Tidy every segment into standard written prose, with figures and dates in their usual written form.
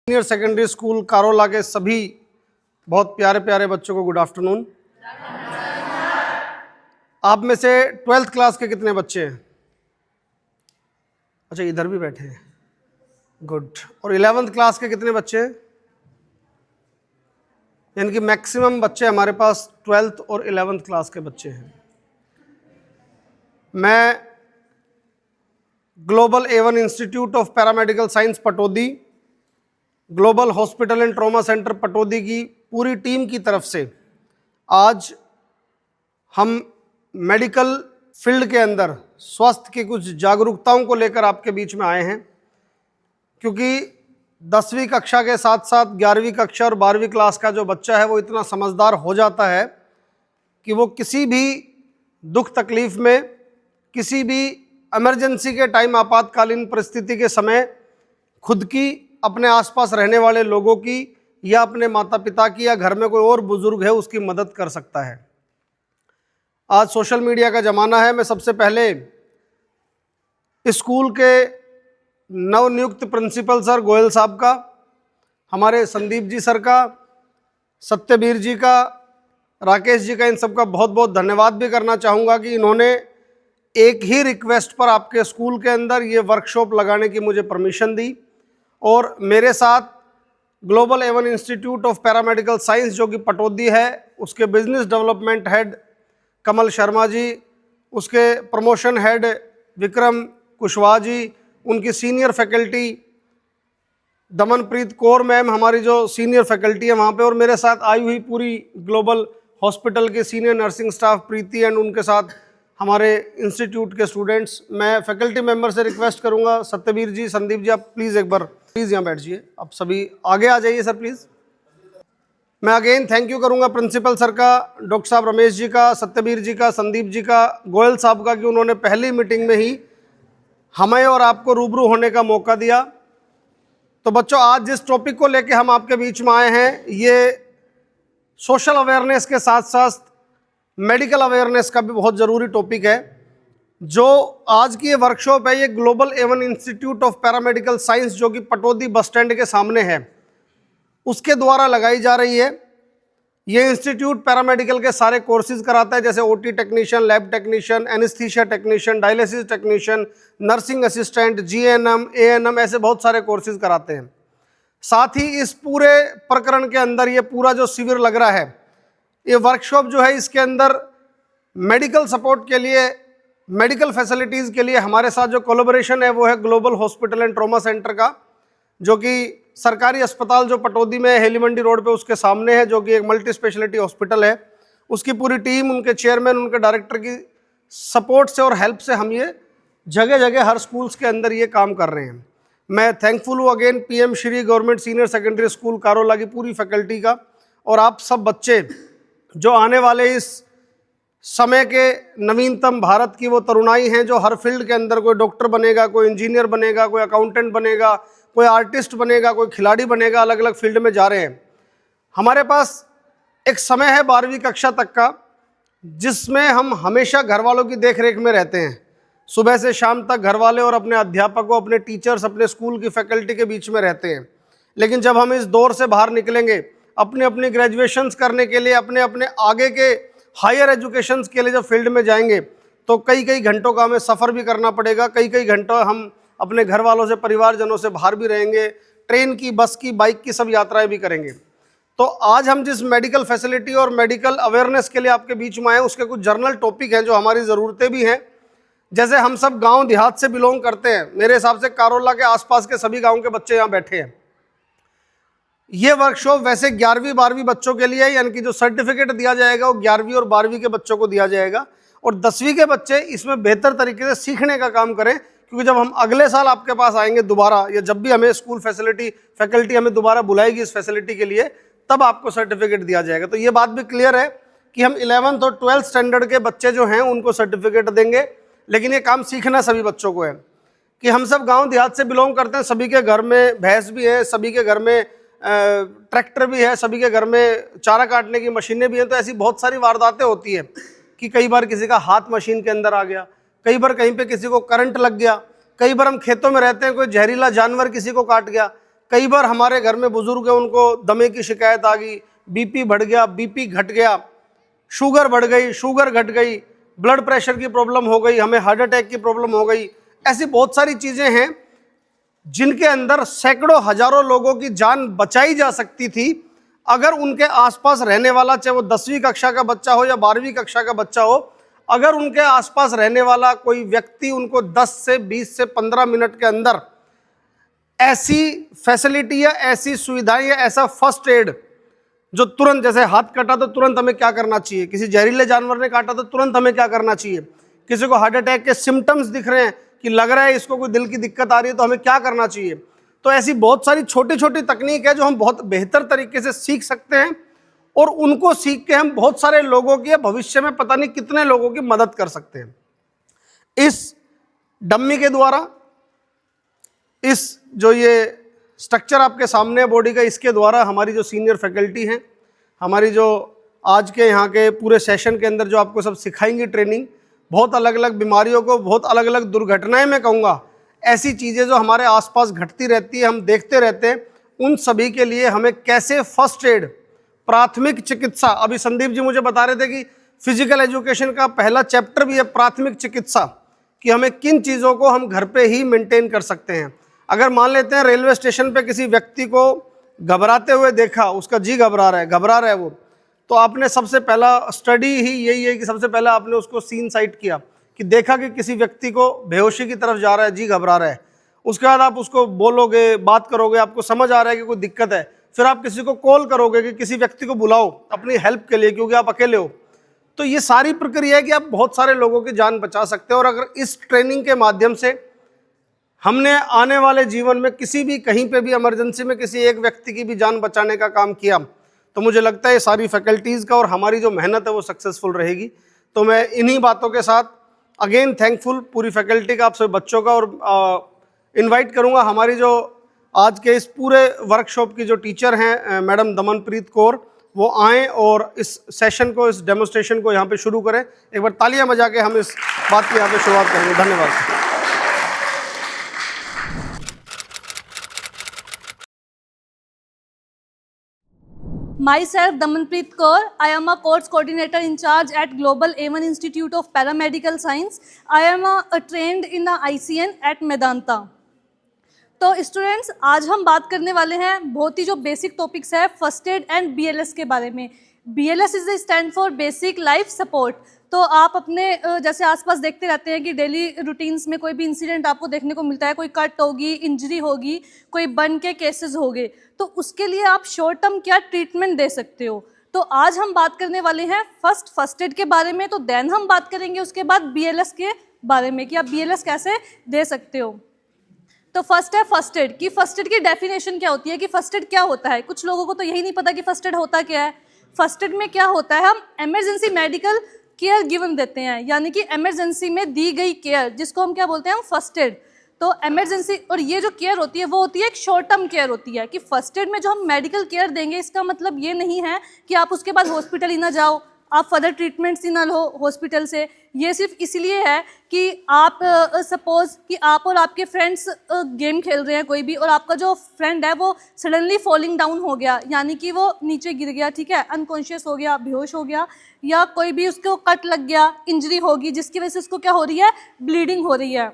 Senior secondary school Karola के सभी बहुत प्यारे प्यारे बच्चों को गुड आफ्टरनून। आप में से 12th क्लास के कितने बच्चे हैं? अच्छा, इधर भी बैठे हैं, गुड। और 11th क्लास के कितने बच्चे हैं? यानी कि मैक्सिमम बच्चे हमारे पास 12th और 11th क्लास के बच्चे हैं। मैं global A1 institute of paramedical science Pataudi, global hospital and trauma centre Pataudi की पूरी टीम की तरफ से आज हम मेडिकल फील्ड के अंदर स्वास्थ्य की कुछ जागरूकताओं को लेकर आपके बीच में आए हैं। क्योंकि 10वीं कक्षा के साथ साथ 11वीं कक्षा और 12वीं क्लास का जो बच्चा है वो इतना समझदार हो जाता है कि वो किसी भी दुख तकलीफ में, किसी भी इमरजेंसी के टाइम, आपातकालीन परिस्थिति के समय खुद की, अपने आसपास रहने वाले लोगों की या अपने माता पिता की या घर में कोई और बुजुर्ग है उसकी मदद कर सकता है। आज सोशल मीडिया का ज़माना है। मैं सबसे पहले स्कूल के नवनियुक्त प्रिंसिपल सर गोयल साहब का, हमारे संदीप जी सर का, सत्यवीर जी का, राकेश जी का, इन सब का बहुत बहुत धन्यवाद भी करना चाहूँगा कि इन्होंने एक ही रिक्वेस्ट पर आपके स्कूल के अंदर ये वर्कशॉप लगाने की मुझे परमिशन दी। और मेरे साथ global A1 institute of paramedical science जो कि पटौदी है, उसके बिजनेस डेवलपमेंट हेड कमल शर्मा जी, उसके प्रमोशन हेड विक्रम कुशवाहा जी, उनकी senior faculty Damanpreet Kaur ma'am, हमारी जो सीनियर फैकल्टी है वहाँ पे, और मेरे साथ आई हुई पूरी ग्लोबल हॉस्पिटल के senior nursing staff Preeti and उनके साथ हमारे इंस्टीट्यूट के स्टूडेंट्स। मैं फैकल्टी मेंबर से रिक्वेस्ट करूंगा, सत्यवीर जी, संदीप जी, आप प्लीज़ एक बार प्लीज़ यहाँ बैठ जाइए। आप सभी आगे आ जाइए सर प्लीज़। मैं अगेन थैंक यू करूंगा प्रिंसिपल सर का, डॉक्टर साहब रमेश जी का, सत्यवीर जी का, संदीप जी का, गोयल साहब का, कि उन्होंने पहली मीटिंग में ही हमें और आपको रूबरू होने का मौका दिया। तो बच्चों, आज जिस टॉपिक को लेके हम आपके बीच में आए हैं, ये सोशल अवेयरनेस के साथ साथ मेडिकल अवेयरनेस का भी बहुत ज़रूरी टॉपिक है। जो आज की ये वर्कशॉप है, ये global A1 institute of paramedical science जो कि पटौदी बस स्टैंड के सामने है, उसके द्वारा लगाई जा रही है। ये इंस्टीट्यूट पैरामेडिकल के सारे कोर्सेज कराता है, जैसे OT technician, lab technician, anaesthesia technician, dialysis technician, nursing assistant, GNM, ANM, ऐसे बहुत सारे कोर्सेज कराते हैं। साथ ही इस पूरे प्रकरण के अंदर ये पूरा जो शिविर लग रहा है, ये वर्कशॉप जो है, इसके अंदर मेडिकल सपोर्ट के लिए, मेडिकल फैसिलिटीज़ के लिए हमारे साथ जो कोलैबोरेशन है वो है global hospital and trauma centre का, जो कि सरकारी अस्पताल जो पटौदी में हेली मंडी रोड पे उसके सामने है, जो कि एक मल्टी स्पेशलिटी हॉस्पिटल है। उसकी पूरी टीम, उनके चेयरमैन, उनके डायरेक्टर की सपोर्ट से और हेल्प से हम ये जगह जगह हर स्कूल्स के अंदर ये काम कर रहे हैं। मैं थैंकफुल हूँ again PM Shri government senior secondary school Karola की पूरी फैकल्टी का, और आप सब बच्चे जो आने वाले इस समय के नवीनतम भारत की वो तरुणाई हैं, जो हर फील्ड के अंदर कोई डॉक्टर बनेगा, कोई इंजीनियर बनेगा, कोई अकाउंटेंट बनेगा, कोई आर्टिस्ट बनेगा, कोई खिलाड़ी बनेगा, अलग अलग फील्ड में जा रहे हैं। हमारे पास एक समय है 12वीं कक्षा तक का, जिसमें हम हमेशा घर वालों की देख रेख में रहते हैं। सुबह से शाम तक घर वाले और अपने अध्यापकों, अपने टीचर्स, अपने स्कूल की फैकल्टी के बीच में रहते हैं। लेकिन जब हम इस दौर से बाहर निकलेंगे, अपने अपनी ग्रेजुएशंस करने के लिए, अपने अपने आगे के हायर एजुकेशंस के लिए जब फील्ड में जाएंगे, तो कई कई घंटों का हमें सफ़र भी करना पड़ेगा। कई कई घंटों हम अपने घर वालों से, परिवारजनों से बाहर भी रहेंगे। ट्रेन की, बस की, बाइक की सब यात्राएं भी करेंगे। तो आज हम जिस मेडिकल फैसिलिटी और मेडिकल अवेयरनेस के लिए आपके बीच में आए, उसके कुछ जर्नल टॉपिक हैं जो हमारी ज़रूरतें भी हैं। जैसे हम सब गाँव देहात से बिलोंग करते हैं, मेरे हिसाब से कारोला के आसपास के सभी गाँव के बच्चे यहाँ बैठे हैं। ये वर्कशॉप वैसे 11वीं 12वीं बच्चों के लिए है, यानी कि जो सर्टिफिकेट दिया जाएगा वो 11वीं और 12वीं के बच्चों को दिया जाएगा, और 10वीं के बच्चे इसमें बेहतर तरीके से सीखने का काम करें। क्योंकि जब हम अगले साल आपके पास आएंगे दोबारा, या जब भी हमें स्कूल फैकल्टी हमें दोबारा बुलाएगी इस फैसिलिटी के लिए, तब आपको सर्टिफिकेट दिया जाएगा। तो ये बात भी क्लियर है कि हम 11th और 12th स्टैंडर्ड के बच्चे जो हैं उनको सर्टिफिकेट देंगे, लेकिन ये काम सीखना सभी बच्चों को है। कि हम सब गाँव देहात से बिलोंग करते हैं, सभी के घर में भैंस भी है, सभी के घर में ट्रैक्टर भी है, सभी के घर में चारा काटने की मशीनें भी हैं। तो ऐसी बहुत सारी वारदातें होती है कि कई बार किसी का हाथ मशीन के अंदर आ गया, कई बार कहीं पे किसी को करंट लग गया, कई बार हम खेतों में रहते हैं, कोई जहरीला जानवर किसी को काट गया। कई बार हमारे घर में बुजुर्ग है, उनको दमे की शिकायत आ गई, बीपी बढ़ गया, बीपी घट गया, शुगर बढ़ गई, शुगर घट गई, ब्लड प्रेशर की प्रॉब्लम हो गई, हमें हार्ट अटैक की प्रॉब्लम हो गई। ऐसी बहुत सारी चीजें हैं जिनके अंदर सैकड़ों हजारों लोगों की जान बचाई जा सकती थी अगर उनके आसपास रहने वाला, चाहे वो 10वीं कक्षा का बच्चा हो या 12वीं कक्षा का बच्चा हो, अगर उनके आसपास रहने वाला कोई व्यक्ति उनको 10 से 20 से 15 मिनट के अंदर ऐसी फैसिलिटी या ऐसी सुविधाएं या ऐसा फर्स्ट एड जो तुरंत, जैसे हाथ कटा तो तुरंत हमें क्या करना चाहिए, किसी जहरीले जानवर ने काटा तो तुरंत हमें क्या करना चाहिए, किसी को हार्ट अटैक के सिम्टम्स दिख रहे हैं कि लग रहा है इसको कोई दिल की दिक्कत आ रही है तो हमें क्या करना चाहिए। तो ऐसी बहुत सारी छोटी छोटी तकनीक है जो हम बहुत बेहतर तरीके से सीख सकते हैं और उनको सीख के हम बहुत सारे लोगों की, भविष्य में पता नहीं कितने लोगों की मदद कर सकते हैं। इस डम्मी के द्वारा, इस जो ये स्ट्रक्चर आपके सामने है बॉडी का, इसके द्वारा हमारी जो सीनियर फैकल्टी हैं, हमारी जो आज के यहाँ के पूरे सेशन के अंदर जो आपको सब सिखाएंगी ट्रेनिंग, बहुत अलग अलग बीमारियों को, बहुत अलग अलग दुर्घटनाएं, मैं कहूँगा ऐसी चीज़ें जो हमारे आसपास घटती रहती है, हम देखते रहते हैं, उन सभी के लिए हमें कैसे फर्स्ट एड, प्राथमिक चिकित्सा, अभी संदीप जी मुझे बता रहे थे कि फिजिकल एजुकेशन का पहला चैप्टर भी है प्राथमिक चिकित्सा, कि हमें किन चीज़ों को हम घर पे ही मेंटेन कर सकते हैं। अगर मान लेते हैं रेलवे स्टेशन पे किसी व्यक्ति को घबराते हुए देखा, उसका जी घबरा रहा है वो, तो आपने सबसे पहला स्टडी ही यही है कि सबसे पहले आपने उसको सीन साइट किया, कि देखा कि किसी व्यक्ति को बेहोशी की तरफ जा रहा है, जी घबरा रहा है। उसके बाद आप उसको बोलोगे, बात करोगे, आपको समझ आ रहा है कि कोई दिक्कत है, फिर आप किसी को कॉल करोगे कि किसी व्यक्ति को बुलाओ अपनी हेल्प के लिए, क्योंकि आप अकेले हो। तो ये सारी प्रक्रिया है कि आप बहुत सारे लोगों की जान बचा सकते हो। और अगर इस ट्रेनिंग के माध्यम से हमने आने वाले जीवन में किसी भी, कहीं पे भी इमरजेंसी में किसी एक व्यक्ति की भी जान बचाने का काम किया, तो मुझे लगता है ये सारी फैकल्टीज़ का और हमारी जो मेहनत है वो सक्सेसफुल रहेगी। तो मैं इन्हीं बातों के साथ अगेन थैंकफुल पूरी फैकल्टी का, आप सभी बच्चों का, और इनवाइट करूंगा हमारी जो आज के इस पूरे वर्कशॉप की जो टीचर हैं मैडम दमनप्रीत कौर, वो आएँ और इस सेशन को, इस डेमोन्स्ट्रेशन को यहाँ पे शुरू करें। एक बार तालियां बजा के हम इस बात की यहाँ पे शुरुआत करेंगे। धन्यवाद। Myself, Damanpreet Kaur. I am a course coordinator in charge at Global A1 Institute of Paramedical Science. I am trained in the ICN at Medanta. तो स्टूडेंट्स, आज हम बात करने वाले हैं बहुत ही जो बेसिक टॉपिक्स है फर्स्ट एड एंड BLS के बारे में। BLS is stand for basic life support. तो आप अपने जैसे आसपास देखते रहते हैं कि डेली रूटीन्स में कोई भी इंसिडेंट आपको देखने को मिलता है, कोई कट होगी, इंजरी होगी, कोई बर्न के केसेस हो गए, तो उसके लिए आप शॉर्ट टर्म क्या ट्रीटमेंट दे सकते हो। तो आज हम बात करने वाले हैं फर्स्ट एड के बारे में। तो देन हम बात करेंगे उसके बाद BLS के बारे में कि आप BLS कैसे दे सकते हो। तो फर्स्ट है फर्स्ट एड की। फर्स्ट एड की डेफिनेशन क्या होती है कि फर्स्ट एड क्या होता है। कुछ लोगों को तो यही नहीं पता कि फर्स्ट एड होता क्या है। फर्स्ट एड में क्या होता है, हम इमरजेंसी मेडिकल केयर गिवन देते हैं, यानी कि इमरजेंसी में दी गई केयर, जिसको हम क्या बोलते हैं, हम फर्स्ट एड। तो इमरजेंसी, और ये जो केयर होती है वो होती है एक शॉर्ट टर्म केयर होती है। कि फर्स्ट एड में जो हम मेडिकल केयर देंगे, इसका मतलब ये नहीं है कि आप उसके बाद हॉस्पिटल ही ना जाओ, आप फर्दर ट्रीटमेंट्स ही ना लो हॉस्पिटल से। ये सिर्फ इसलिए है कि आप सपोज कि आप और आपके फ्रेंड्स गेम खेल रहे हैं कोई भी, और आपका जो फ्रेंड है वो सडनली फॉलिंग डाउन हो गया, यानी कि वो नीचे गिर गया, ठीक है, अनकॉन्शियस हो गया, बेहोश हो गया, या कोई भी उसको कट लग गया, इंजरी होगी जिसकी वजह से उसको क्या हो रही है, ब्लीडिंग हो रही है।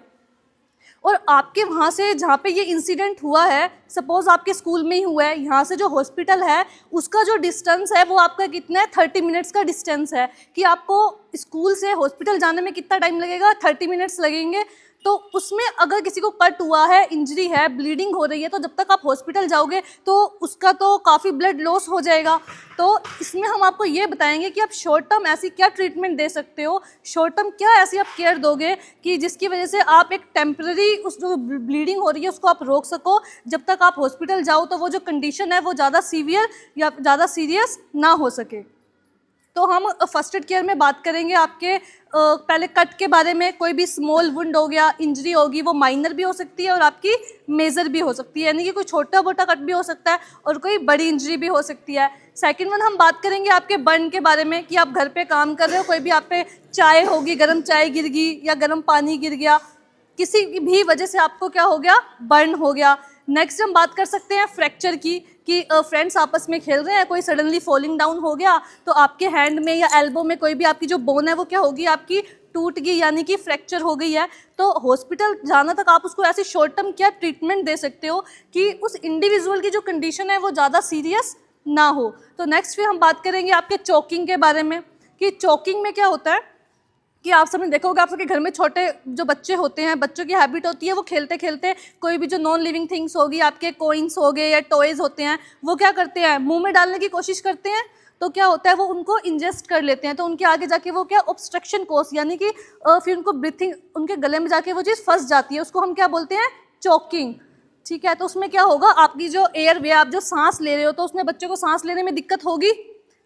और आपके वहाँ से जहाँ पे ये इंसिडेंट हुआ है, सपोज आपके स्कूल में ही हुआ है, यहाँ से जो हॉस्पिटल है उसका जो डिस्टेंस है वो आपका कितना है, 30 मिनट्स का डिस्टेंस है। कि आपको स्कूल से हॉस्पिटल जाने में कितना टाइम लगेगा, 30 मिनट्स लगेंगे। तो उसमें अगर किसी को कट हुआ है, इंजरी है, ब्लीडिंग हो रही है, तो जब तक आप हॉस्पिटल जाओगे तो उसका तो काफ़ी ब्लड लॉस हो जाएगा। तो इसमें हम आपको ये बताएंगे कि आप शॉर्ट टर्म ऐसी क्या ट्रीटमेंट दे सकते हो, शॉर्ट टर्म क्या ऐसी आप केयर दोगे कि जिसकी वजह से आप एक टेम्पररी उस जो ब्लीडिंग हो रही है उसको आप रोक सको। जब तक आप हॉस्पिटल जाओ तो वो जो कंडीशन है वो ज़्यादा सीवियर या ज़्यादा सीरियस ना हो सके। तो हम फर्स्ट एड केयर में बात करेंगे आपके पहले कट के बारे में। कोई भी स्मॉल वुंड हो गया, इंजरी होगी, वो माइनर भी हो सकती है और आपकी मेजर भी हो सकती है, यानी कि कोई छोटा मोटा कट भी हो सकता है और कोई बड़ी इंजरी भी हो सकती है। सेकंड वन, हम बात करेंगे आपके बर्न के बारे में कि आप घर पे काम कर रहे हो, कोई भी आप पे चाय होगी, गर्म चाय गिर गई या गर्म पानी गिर गया, किसी भी वजह से आपको क्या हो गया, बर्न हो गया। नेक्स्ट हम बात कर सकते हैं फ्रैक्चर की, कि फ्रेंड्स आपस में खेल रहे हैं, कोई सडनली फॉलिंग डाउन हो गया तो आपके हैंड में या एल्बो में कोई भी आपकी जो बोन है वो क्या होगी, आपकी टूट गई, यानी कि फ्रैक्चर हो गई है। तो हॉस्पिटल जाना तक आप उसको ऐसे शॉर्ट टर्म क्या ट्रीटमेंट दे सकते हो कि उस इंडिविजुअल की जो कंडीशन है वो ज़्यादा सीरियस ना हो। तो नेक्स्ट फिर हम बात करेंगे आपके चोकिंग के बारे में, कि चोकिंग में क्या होता है कि आप सबने देखा होगा, आप सबके घर में छोटे जो बच्चे होते हैं, बच्चों की हैबिट होती है वो खेलते खेलते कोई भी जो नॉन लिविंग थिंग्स होगी, आपके कोइंस हो गए या टॉयज़ होते हैं, वो क्या करते हैं, मुंह में डालने की कोशिश करते हैं, तो क्या होता है वो उनको इंजेस्ट कर लेते हैं, तो उनके आगे जाके वो क्या ऑब्स्ट्रक्शन कोस, यानी कि फिर उनको ब्रीथिंग, उनके गले में जाके वो चीज़ फंस जाती है, उसको हम क्या बोलते हैं, चोकिंग। ठीक है, तो उसमें क्या होगा, आपकी जो एयर वे, आप जो सांस ले रहे हो, तो उसमें बच्चों को सांस लेने में दिक्कत होगी।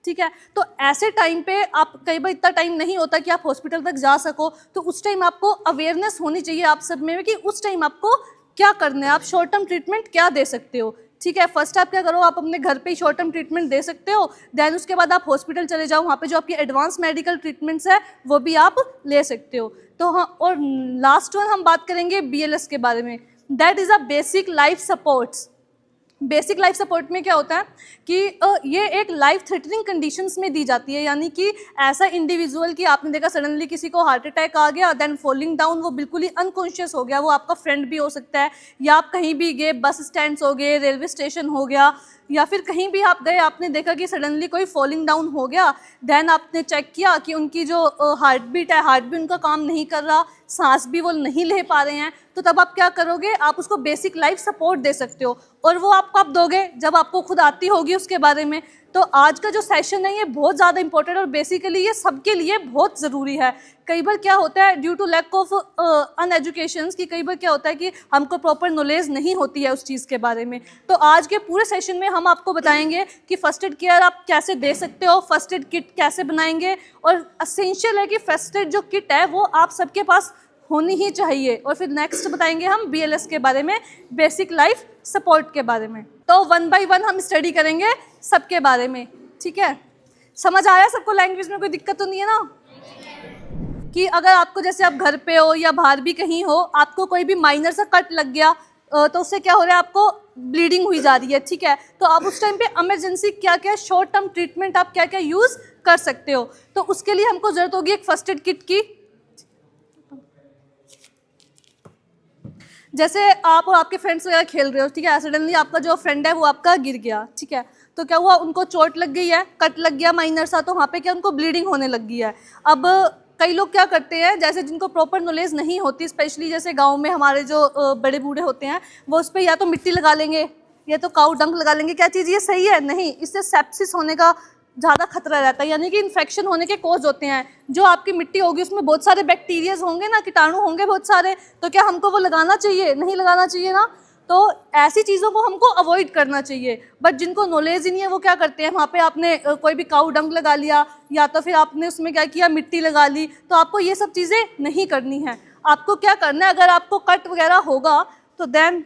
ठीक है, तो ऐसे टाइम पे आप, कई बार इतना टाइम नहीं होता कि आप हॉस्पिटल तक जा सको, तो उस टाइम आपको अवेयरनेस होनी चाहिए आप सब में कि उस टाइम आपको क्या करना है, आप शॉर्ट टर्म ट्रीटमेंट क्या दे सकते हो। ठीक है, फर्स्ट आप क्या करो, आप अपने घर पे ही शॉर्ट टर्म ट्रीटमेंट दे सकते हो, देन उसके बाद आप हॉस्पिटल चले जाओ, वहाँ पे जो आपकी एडवांस मेडिकल ट्रीटमेंट्स है वो भी आप ले सकते हो। तो हाँ, और लास्ट वन हम बात करेंगे BLS के बारे में, that is a basic life supports. Basic life support में क्या होता है कि ये एक लाइफ थ्रेटनिंग कंडीशंस में दी जाती है, यानी कि ऐसा इंडिविजुअल कि आपने देखा सडनली किसी को हार्ट अटैक आ गया, देन फॉलिंग डाउन, वो बिल्कुल ही अनकॉन्शियस हो गया, वो आपका फ्रेंड भी हो सकता है, या आप कहीं भी गए, बस स्टैंड्स हो गए, रेलवे स्टेशन हो गया, या फिर कहीं भी आप गए, आपने देखा कि सडनली कोई फॉलिंग डाउन हो गया, देन आपने चेक किया कि उनकी जो हार्ट बीट है, हार्ट भी उनका काम नहीं कर रहा, सांस भी वो नहीं ले पा रहे हैं, तो तब आप क्या करोगे, आप उसको बेसिक लाइफ सपोर्ट दे सकते हो, और वो आपको आप दोगे जब आपको खुद आती होगी उसके बारे में। तो आज का जो सेशन है ये बहुत ज़्यादा इंपॉर्टेंट और बेसिकली ये सबके लिए बहुत ज़रूरी है। कई बार क्या होता है, due to lack of uneducation, कि कई बार क्या होता है कि हमको प्रॉपर नॉलेज नहीं होती है उस चीज़ के बारे में। तो आज के पूरे सेशन में हम आपको बताएंगे कि फर्स्ट एड केयर आप कैसे दे सकते हो, फर्स्ट एड किट कैसे बनाएंगे, और असेंशियल है कि फर्स्ट एड जो किट है वो आप सबके पास होनी ही चाहिए। और फिर नेक्स्ट बताएंगे हम BLS के बारे में, बेसिक लाइफ सपोर्ट के बारे में। तो 1 बाय 1 हम स्टडी करेंगे सबके बारे में। ठीक है, समझ आया सबको, लैंग्वेज में कोई दिक्कत तो नहीं है ना? कि अगर आपको, जैसे आप घर पे हो या बाहर भी कहीं हो, आपको कोई भी माइनर सा कट लग गया, तो उससे क्या हो रहा है, आपको ब्लीडिंग हुई जा रही है। ठीक है, तो आप उस टाइम पे इमरजेंसी क्या क्या शॉर्ट टर्म ट्रीटमेंट आप क्या क्या यूज़ कर सकते हो। तो उसके लिए हमको ज़रूरत होगी एक फर्स्ट एड किट की। जैसे आप और आपके फ्रेंड्स वगैरह खेल रहे हो, ठीक है, सडनली आपका जो फ्रेंड है वो आपका गिर गया। ठीक है, तो क्या हुआ, उनको चोट लग गई है, कट लग गया माइनर सा, तो वहाँ पे क्या उनको ब्लीडिंग होने लग गई है। अब कई लोग क्या करते हैं, जैसे जिनको प्रॉपर नॉलेज नहीं होती, स्पेशली जैसे गांव में हमारे जो बड़े बूढ़े होते हैं, वो उस पर या तो मिट्टी लगा लेंगे या तो काऊ डंक लगा लेंगे। क्या चीज़ ये सही है? नहीं, इससे सेप्सिस होने का ज़्यादा खतरा रहता है, यानी कि इन्फेक्शन होने के कोज होते हैं। जो आपकी मिट्टी होगी उसमें बहुत सारे बैक्टीरियाज होंगे ना, कीटाणु होंगे बहुत सारे, तो क्या हमको वो लगाना चाहिए? नहीं लगाना चाहिए ना। तो ऐसी चीज़ों को हमको अवॉइड करना चाहिए। बट जिनको नॉलेज ही नहीं है वो क्या करते हैं, वहाँ पे आपने कोई भी काऊ डंक लगा लिया या तो फिर आपने उसमें क्या किया, मिट्टी लगा ली। तो आपको ये सब चीज़ें नहीं करनी है। आपको क्या करना है, अगर आपको कट वगैरह होगा तो देन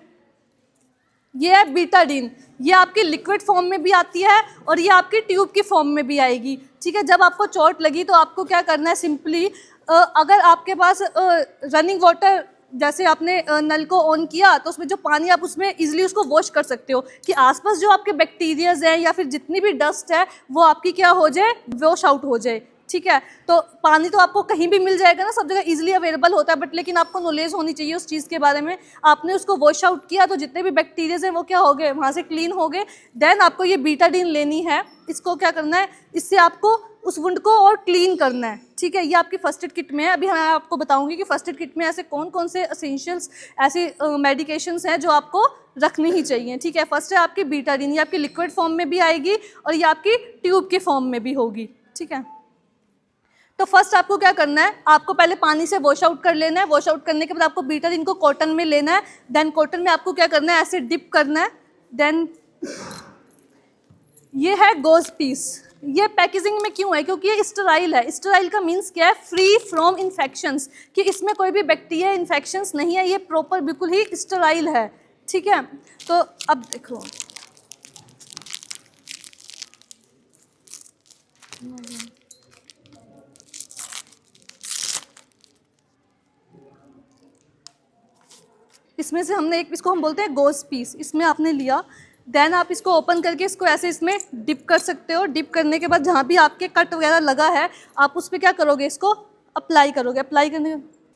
ये है बीटाडीन। ये आपकी लिक्विड फॉर्म में भी आती है और ये आपकी ट्यूब की फॉर्म में भी आएगी। ठीक है, जब आपको चोट लगी तो आपको क्या करना है, सिंपली अगर आपके पास रनिंग वाटर, जैसे आपने नल को ऑन किया तो उसमें जो पानी, आप उसमें इजीली उसको वॉश कर सकते हो कि आसपास जो आपके बैक्टीरियाज हैं या फिर जितनी भी डस्ट है वो आपकी क्या हो जाए, वॉश आउट हो जाए। ठीक है, तो पानी तो आपको कहीं भी मिल जाएगा ना, सब जगह इजीली अवेलेबल होता है, बट लेकिन आपको नॉलेज होनी चाहिए उस चीज़ के बारे में। आपने उसको वॉश आउट किया तो जितने भी बैक्टीरियाज हैं वो क्या हो गए, वहाँ से क्लीन हो गए। देन आपको ये बीटाडीन लेनी है। इसको क्या करना है, इससे आपको उस वुंड को और क्लीन करना है। ठीक है, ये आपकी फर्स्ट एड किट में है। अभी मैं आपको बताऊंगी कि फर्स्ट एड किट में ऐसे कौन कौन से एसेंशियल्स, ऐसी मेडिकेशंस हैं जो आपको रखनी ही चाहिए। ठीक है, फर्स्ट है आपकी बीटाडीन, ये आपकी लिक्विड फॉर्म में भी आएगी और ये आपकी ट्यूब के फॉर्म में भी होगी। ठीक है, तो फर्स्ट आपको क्या करना है, आपको पहले पानी से वॉश आउट कर लेना है। वॉश आउट करने के बाद आपको बीटाडीन को कॉटन में लेना है। देन कॉटन में आपको क्या करना है, ऐसे डिप करना है। देन ये है गोज पीस। ये पैकेजिंग में क्यों है, क्योंकि ये स्टेराइल है। स्टेराइल का मीन्स क्या है, फ्री फ्रॉम इन्फेक्शंस, कि इसमें कोई भी बैक्टीरिया इन्फेक्शंस नहीं है। ये प्रॉपर बिल्कुल ही स्टेराइल है। ठीक है, तो अब देखो, इसमें से हमने एक, इसको हम बोलते हैं गोस पीस, इसमें आपने लिया, देन आप इसको ओपन करके इसको ऐसे इसमें डिप कर सकते हो। डिप करने के बाद जहाँ भी आपके कट वगैरह लगा है आप उस पर क्या करोगे, इसको अप्लाई करोगे। अप्लाई करने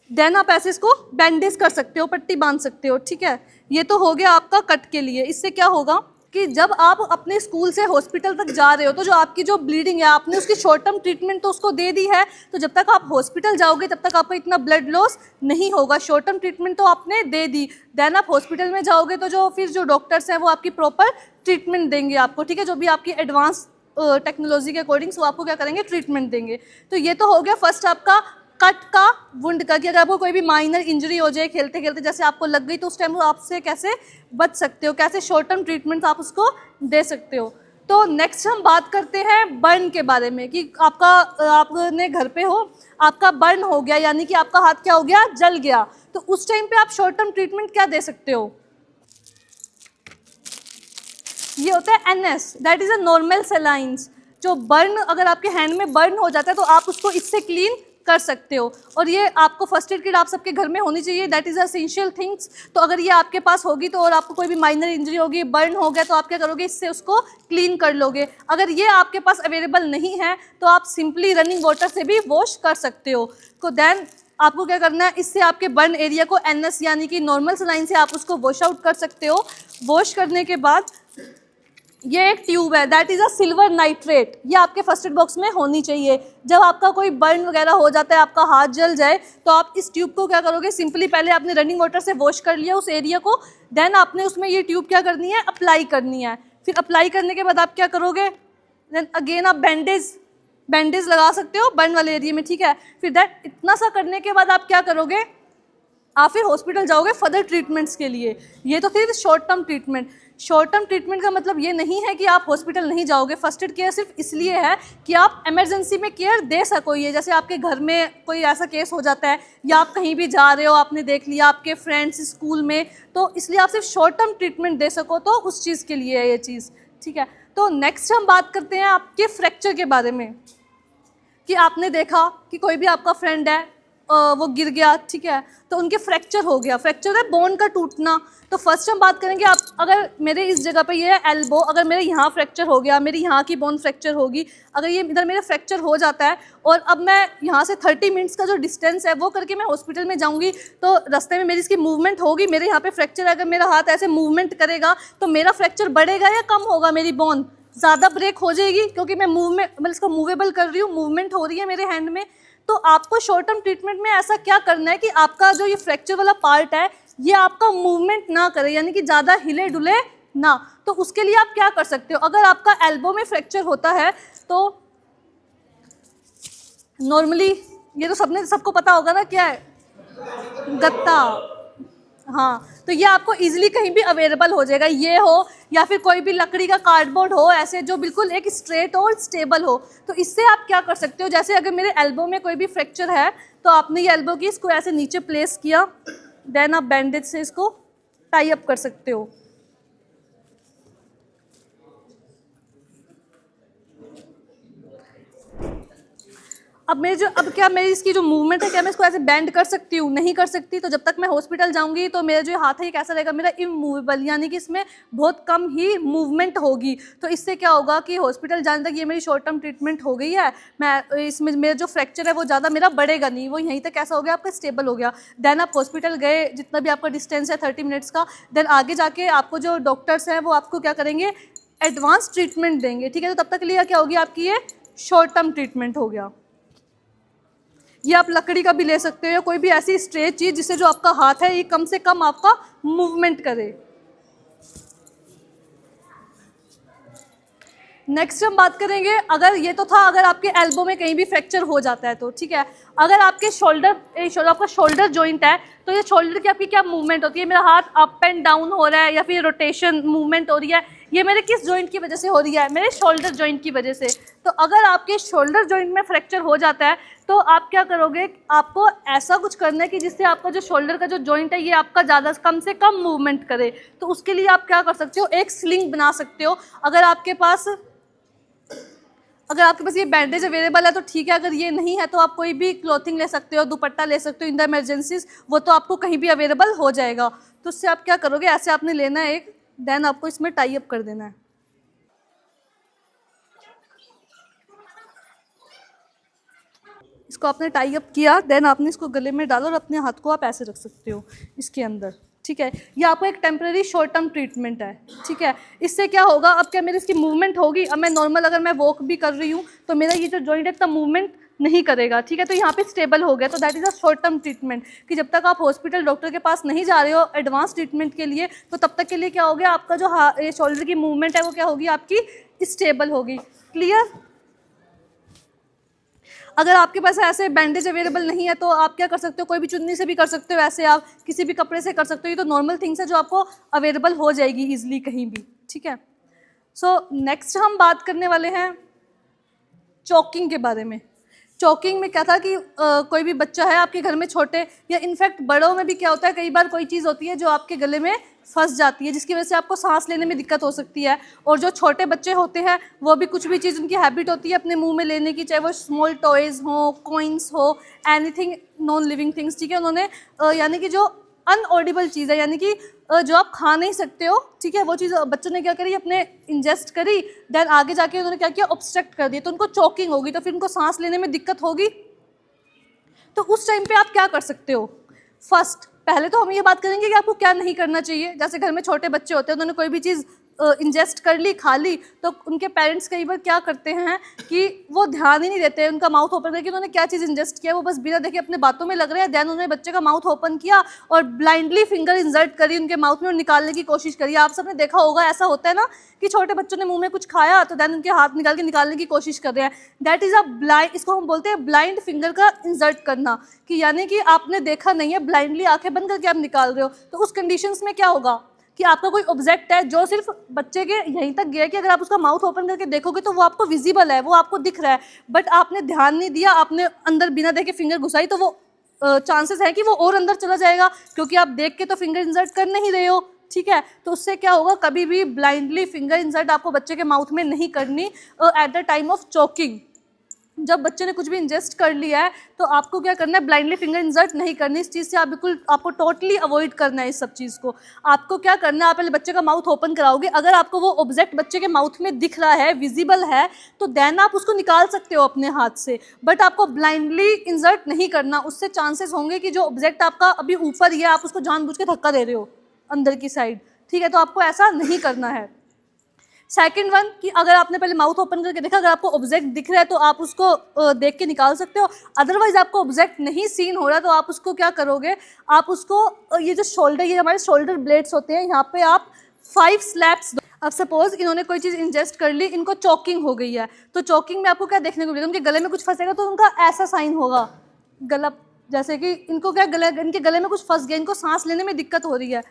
देन आप ऐसे इसको बैंडेज कर सकते हो, पट्टी बांध सकते हो, ठीक है। ये तो हो गया आपका कट के लिए। इससे क्या होगा कि जब आप अपने स्कूल से हॉस्पिटल तक जा रहे हो तो जो आपकी जो ब्लीडिंग है आपने उसकी शॉर्ट टर्म ट्रीटमेंट तो उसको दे दी है, तो जब तक आप हॉस्पिटल जाओगे तब तक आपका इतना ब्लड लॉस नहीं होगा। शॉर्ट टर्म ट्रीटमेंट तो आपने दे दी, देन आप हॉस्पिटल में जाओगे तो जो फिर जो डॉक्टर्स हैं वो आपकी प्रॉपर ट्रीटमेंट देंगे आपको, ठीक है। जो भी आपकी एडवांस टेक्नोलॉजी के अकॉर्डिंग वो आपको क्या करेंगे, ट्रीटमेंट देंगे। तो ये तो हो गया फर्स्ट आपका कट का, वुंड का, कि अगर आपको कोई भी माइनर इंजरी हो जाए खेलते खेलते जैसे आपको लग गई तो उस टाइम आपसे कैसे बच सकते हो, कैसे शॉर्ट टर्म ट्रीटमेंट आप उसको दे सकते हो। तो नेक्स्ट हम बात करते हैं बर्न के बारे में, कि आपने घर पे हो, आपका बर्न हो गया यानी कि आपका हाथ क्या हो गया, जल गया, तो उस टाइम पे आप शॉर्ट टर्म ट्रीटमेंट क्या दे सकते हो। ये होता है NS, that is a normal salines. जो बर्न, अगर आपके हैंड में बर्न हो जाता है तो आप उसको इससे क्लीन कर सकते हो। और ये आपको फर्स्ट एड किट आप सबके घर में होनी चाहिए, दैट इज़ एसेंशियल थिंग्स। तो अगर ये आपके पास होगी तो, और आपको कोई भी माइनर इंजरी होगी, बर्न हो गया, तो आप क्या करोगे, इससे उसको क्लीन कर लोगे। अगर ये आपके पास अवेलेबल नहीं है तो आप सिंपली रनिंग वाटर से भी वॉश कर सकते हो। तो देन आपको क्या करना है, इससे आपके बर्न एरिया को NS यानी कि नॉर्मल सलाइन से आप उसको वॉश आउट कर सकते हो। वॉश करने के बाद ये एक ट्यूब है, that is a silver nitrate, ये आपके फर्स्ट एड बॉक्स में होनी चाहिए। जब आपका कोई बर्न वगैरह हो जाता है, आपका हाथ जल जाए, तो आप इस ट्यूब को क्या करोगे, सिंपली पहले आपने रनिंग वाटर से वॉश कर लिया उस एरिया को, देन आपने उसमें ये ट्यूब क्या करनी है, अप्लाई करनी है। फिर अप्लाई करने के बाद आप क्या करोगे, देन अगेन आप बैंडेज लगा सकते हो बर्न वाले एरिया में, ठीक है। फिर दैट इतना सा करने के बाद आप क्या करोगे, आप फिर हॉस्पिटल जाओगे फर्दर ट्रीटमेंट्स के लिए। ये तो फिर short term treatment. Short term treatment का मतलब ये नहीं है कि आप हॉस्पिटल नहीं जाओगे। फर्स्ट एड केयर सिर्फ इसलिए है कि आप इमरजेंसी में केयर दे सको। ये जैसे आपके घर में कोई ऐसा केस हो जाता है या आप कहीं भी जा रहे हो, आपने देख लिया आपके फ्रेंड्स स्कूल में, तो इसलिए आप सिर्फ शॉर्ट टर्म ट्रीटमेंट दे सको, तो उस चीज़ के लिए है ये चीज़, ठीक है। तो नेक्स्ट हम बात करते हैं आपके फ्रैक्चर के बारे में, कि आपने देखा कि कोई भी आपका फ्रेंड है, वो गिर गया, ठीक है, तो उनके फ्रैक्चर हो गया। फ्रैक्चर है बोन का टूटना। तो फर्स्ट हम बात करेंगे, आप अगर मेरे इस जगह पे ये है एल्बो, अगर मेरे यहाँ फ्रैक्चर हो गया, मेरी यहाँ की बोन फ्रैक्चर होगी, अगर ये इधर मेरे फ्रैक्चर हो जाता है और अब मैं यहाँ से 30 मिनट्स का जो डिस्टेंस है वो करके मैं हॉस्पिटल में जाऊँगी, तो रास्ते में मेरी इसकी मूवमेंट होगी, मेरे यहाँ पे फ्रैक्चर है, अगर मेरा हाथ ऐसे मूवमेंट करेगा तो मेरा फ्रैक्चर बढ़ेगा या कम होगा, मेरी बोन ज़्यादा ब्रेक हो जाएगी क्योंकि मैं मतलब इसको मूवेबल कर रही हूँ, मूवमेंट हो रही है मेरे हैंड में। तो आपको शॉर्ट टर्म ट्रीटमेंट में ऐसा क्या करना है कि आपका जो ये फ्रैक्चर वाला पार्ट है ये आपका मूवमेंट ना करे, यानी कि ज़्यादा हिले डुले ना। तो उसके लिए आप क्या कर सकते हो, अगर आपका एल्बो में फ्रैक्चर होता है तो नॉर्मली ये तो सबको पता होगा ना, क्या है, गत्ता। हाँ, तो ये आपको इजीली कहीं भी अवेलेबल हो जाएगा, ये हो या फिर कोई भी लकड़ी का कार्डबोर्ड हो, ऐसे जो बिल्कुल एक स्ट्रेट और स्टेबल हो। तो इससे आप क्या कर सकते हो, जैसे अगर मेरे एल्बो में कोई भी फ्रैक्चर है तो आपने ये एल्बो की इसको ऐसे नीचे प्लेस किया, देन आप बैंडेज से इसको टाई अप कर सकते हो। अब मेरी इसकी जो मूवमेंट है, क्या मैं इसको ऐसे बेंड कर सकती हूँ, नहीं कर सकती। तो जब तक मैं हॉस्पिटल जाऊंगी तो मेरा जो हाथ है ये कैसा रहेगा, मेरा इमूवेबल, यानी कि इसमें बहुत कम ही मूवमेंट होगी। तो इससे क्या होगा कि हॉस्पिटल जाने तक ये मेरी शॉर्ट टर्म ट्रीटमेंट हो गई है, मैं इसमें मेरा जो फ्रैक्चर है वो ज़्यादा मेरा बढ़ेगा नहीं, वो यहीं तक कैसा हो गया, आपका स्टेबल हो गया। देन आप हॉस्पिटल गए, जितना भी आपका डिस्टेंस है 30 मिनट्स का, देन आगे जाके आपको जो डॉक्टर्स हैं वो आपको क्या करेंगे, एडवांस ट्रीटमेंट देंगे, ठीक है। तो तब तक के लिए क्या होगी, आपकी ये शॉर्ट टर्म ट्रीटमेंट हो गया। ये आप लकड़ी का भी ले सकते हो या कोई भी ऐसी स्ट्रेट चीज़ जिससे जो आपका हाथ है ये कम से कम आपका मूवमेंट करे। नेक्स्ट हम बात करेंगे, अगर ये तो था अगर आपके एल्बो में कहीं भी फ्रैक्चर हो जाता है तो, ठीक है। अगर आपके आपका शोल्डर जॉइंट है तो ये शोल्डर की आपकी क्या मूवमेंट होती है, मेरा हाथ अप एंड डाउन हो रहा है या फिर रोटेशन मूवमेंट हो रही है, ये मेरे किस जॉइंट की वजह से हो रही है, मेरे शोल्डर जॉइंट की वजह से। तो अगर आपके शोल्डर जॉइंट में फ्रैक्चर हो जाता है तो आप क्या करोगे, आपको ऐसा कुछ करना है कि जिससे आपका जो शोल्डर का जो जॉइंट है ये आपका ज़्यादा कम से कम मूवमेंट करे। तो उसके लिए आप क्या कर सकते हो, एक स्लिंग बना सकते हो। अगर आपके पास ये बैंडेज अवेलेबल है तो ठीक है, अगर ये नहीं है तो आप कोई भी क्लॉथिंग ले सकते हो, दुपट्टा ले सकते हो इन द इमरजेंसीज, वो तो आपको कहीं भी अवेलेबल हो जाएगा। तो उससे आप क्या करोगे, ऐसे आपने लेना है एक, देन आपको इसमें टाई अप कर देना है। इसको आपने टाई अप किया, देन आपने इसको गले में डालो और अपने हाथ को आप ऐसे रख सकते हो इसके अंदर, ठीक है। ये आपको एक टेम्पररी शॉर्ट टर्म ट्रीटमेंट है, ठीक है। इससे क्या होगा, अब क्या मेरी इसकी मूवमेंट होगी, अब मैं नॉर्मल अगर मैं वॉक भी कर रही हूँ तो मेरा ये जो जॉइंट है इतना मूवमेंट नहीं करेगा, ठीक है। तो यहाँ पे स्टेबल हो गया, तो that is a short term treatment, कि जब तक आप हॉस्पिटल डॉक्टर के पास नहीं जा रहे हो एडवांस ट्रीटमेंट के लिए, तो तब तक के लिए क्या हो गया, आपका जो ये शोल्डर की मूवमेंट है वो क्या होगी, आपकी स्टेबल होगी। क्लियर। अगर आपके पास ऐसे बैंडेज अवेलेबल नहीं है तो आप क्या कर सकते हो, कोई भी चुन्नी से भी कर सकते हो, ऐसे आप किसी भी कपड़े से कर सकते हो, ये तो नॉर्मल थिंग्स है जो आपको अवेलेबल हो जाएगी इजीली कहीं भी, ठीक है। सो नेक्स्ट हम बात करने वाले हैं चॉकिंग के बारे में। चॉकिंग में क्या था कि कोई भी बच्चा है आपके घर में छोटे, या इनफैक्ट बड़ों में भी क्या होता है, कई बार कोई चीज़ होती है जो आपके गले में फंस जाती है, जिसकी वजह से आपको सांस लेने में दिक्कत हो सकती है। और जो छोटे बच्चे होते हैं वो भी कुछ भी चीज़, उनकी हैबिट होती है अपने मुंह में लेने की, चाहे वो स्मॉल टॉयज़ हो, कॉइन्स हो, एनीथिंग नॉन लिविंग थिंग्स, ठीक है। उन्होंने यानी कि जो अनऑडिबल चीज़ है, यानी कि जो आप खा नहीं सकते हो, ठीक है, वो चीज़ बच्चों ने क्या करी, अपने इंजेस्ट करी, देन आगे जाके उन्होंने क्या किया, ऑब्स्ट्रक्ट कर दिया, तो उनको चॉकिंग होगी, तो फिर उनको सांस लेने में दिक्कत होगी। तो उस टाइम पे आप क्या कर सकते हो, फर्स्ट पहले तो हम ये बात करेंगे कि आपको क्या नहीं करना चाहिए। जैसे घर में छोटे बच्चे होते हैं, उन्होंने कोई भी चीज़ इंजेस्ट कर ली, खा ली, तो उनके पेरेंट्स कई बार क्या करते हैं कि वो ध्यान ही नहीं देते हैं उनका माउथ ओपन करके उन्होंने क्या चीज़ इंजेस्ट किया, वो बस बिना देखे अपने बातों में लग रहे हैं। देन उन्होंने बच्चे का माउथ ओपन किया और ब्लाइंडली फिंगर इंसर्ट करी उनके माउथ में और निकालने की कोशिश करी। आप सबने देखा होगा, ऐसा होता है ना कि छोटे बच्चों ने मुंह में कुछ खाया तो देन उनके हाथ निकाल के निकालने की कोशिश कर रहे हैं। दैट इज़ अ ब्लाइंड, इसको हम बोलते हैं ब्लाइंड फिंगर का इंसर्ट करना, कि यानी कि आपने देखा नहीं है, ब्लाइंडली आंखें बंद करके आप निकाल रहे हो। तो उस कंडीशंस में क्या होगा कि आपका कोई ऑब्जेक्ट है जो सिर्फ बच्चे के यहीं तक गया, कि अगर आप उसका माउथ ओपन करके देखोगे तो वो आपको विजिबल है, वो आपको दिख रहा है, बट आपने ध्यान नहीं दिया, आपने अंदर बिना देखे फिंगर घुसाई, तो वो चांसेस है कि वो और अंदर चला जाएगा, क्योंकि आप देख के तो फिंगर इंसर्ट कर नहीं रहे हो, ठीक है। तो उससे क्या होगा, कभी भी ब्लाइंडली फिंगर इंसर्ट आपको बच्चे के माउथ में नहीं करनी at the time of choking. जब बच्चे ने कुछ भी इंजेस्ट कर लिया है तो आपको क्या करना है, ब्लाइंडली फिंगर इंसर्ट नहीं करनी। इस चीज़ से आप बिल्कुल, आपको टोटली अवॉइड करना है इस सब चीज़ को। आपको क्या करना है, आप पहले बच्चे का माउथ ओपन कराओगे, अगर आपको वो ऑब्जेक्ट बच्चे के माउथ में दिख रहा है, विजिबल है, तो देन आप उसको निकाल सकते हो अपने हाथ से, बट आपको ब्लाइंडली इंसर्ट नहीं करना। उससे चांसेस होंगे कि जो ऑब्जेक्ट आपका अभी ऊपर ही है, आप उसको जानबूझ के धक्का दे रहे हो अंदर की साइड, ठीक है। तो आपको ऐसा नहीं करना है। सेकंड वन, कि अगर आपने पहले माउथ ओपन करके देखा, अगर आपको ऑब्जेक्ट दिख रहा है तो आप उसको देख के निकाल सकते हो। अदरवाइज आपको ऑब्जेक्ट नहीं सीन हो रहा तो आप उसको क्या करोगे, आप उसको ये जो शोल्डर, ये हमारे शोल्डर ब्लेड्स होते हैं, यहाँ पे आप 5 स्लैप्स दो। अब सपोज इन्होंने कोई चीज़ इंजेस्ट कर ली, इनको चॉकिंग हो गई है, तो चॉकिंग में आपको क्या देखने को मिलेगा, उनके गले में कुछ फंसेगा तो उनका ऐसा साइन होगा, गला, जैसे कि इनको क्या गले, इनके गले में कुछ फंस गया, इनको सांस लेने में दिक्कत हो रही है।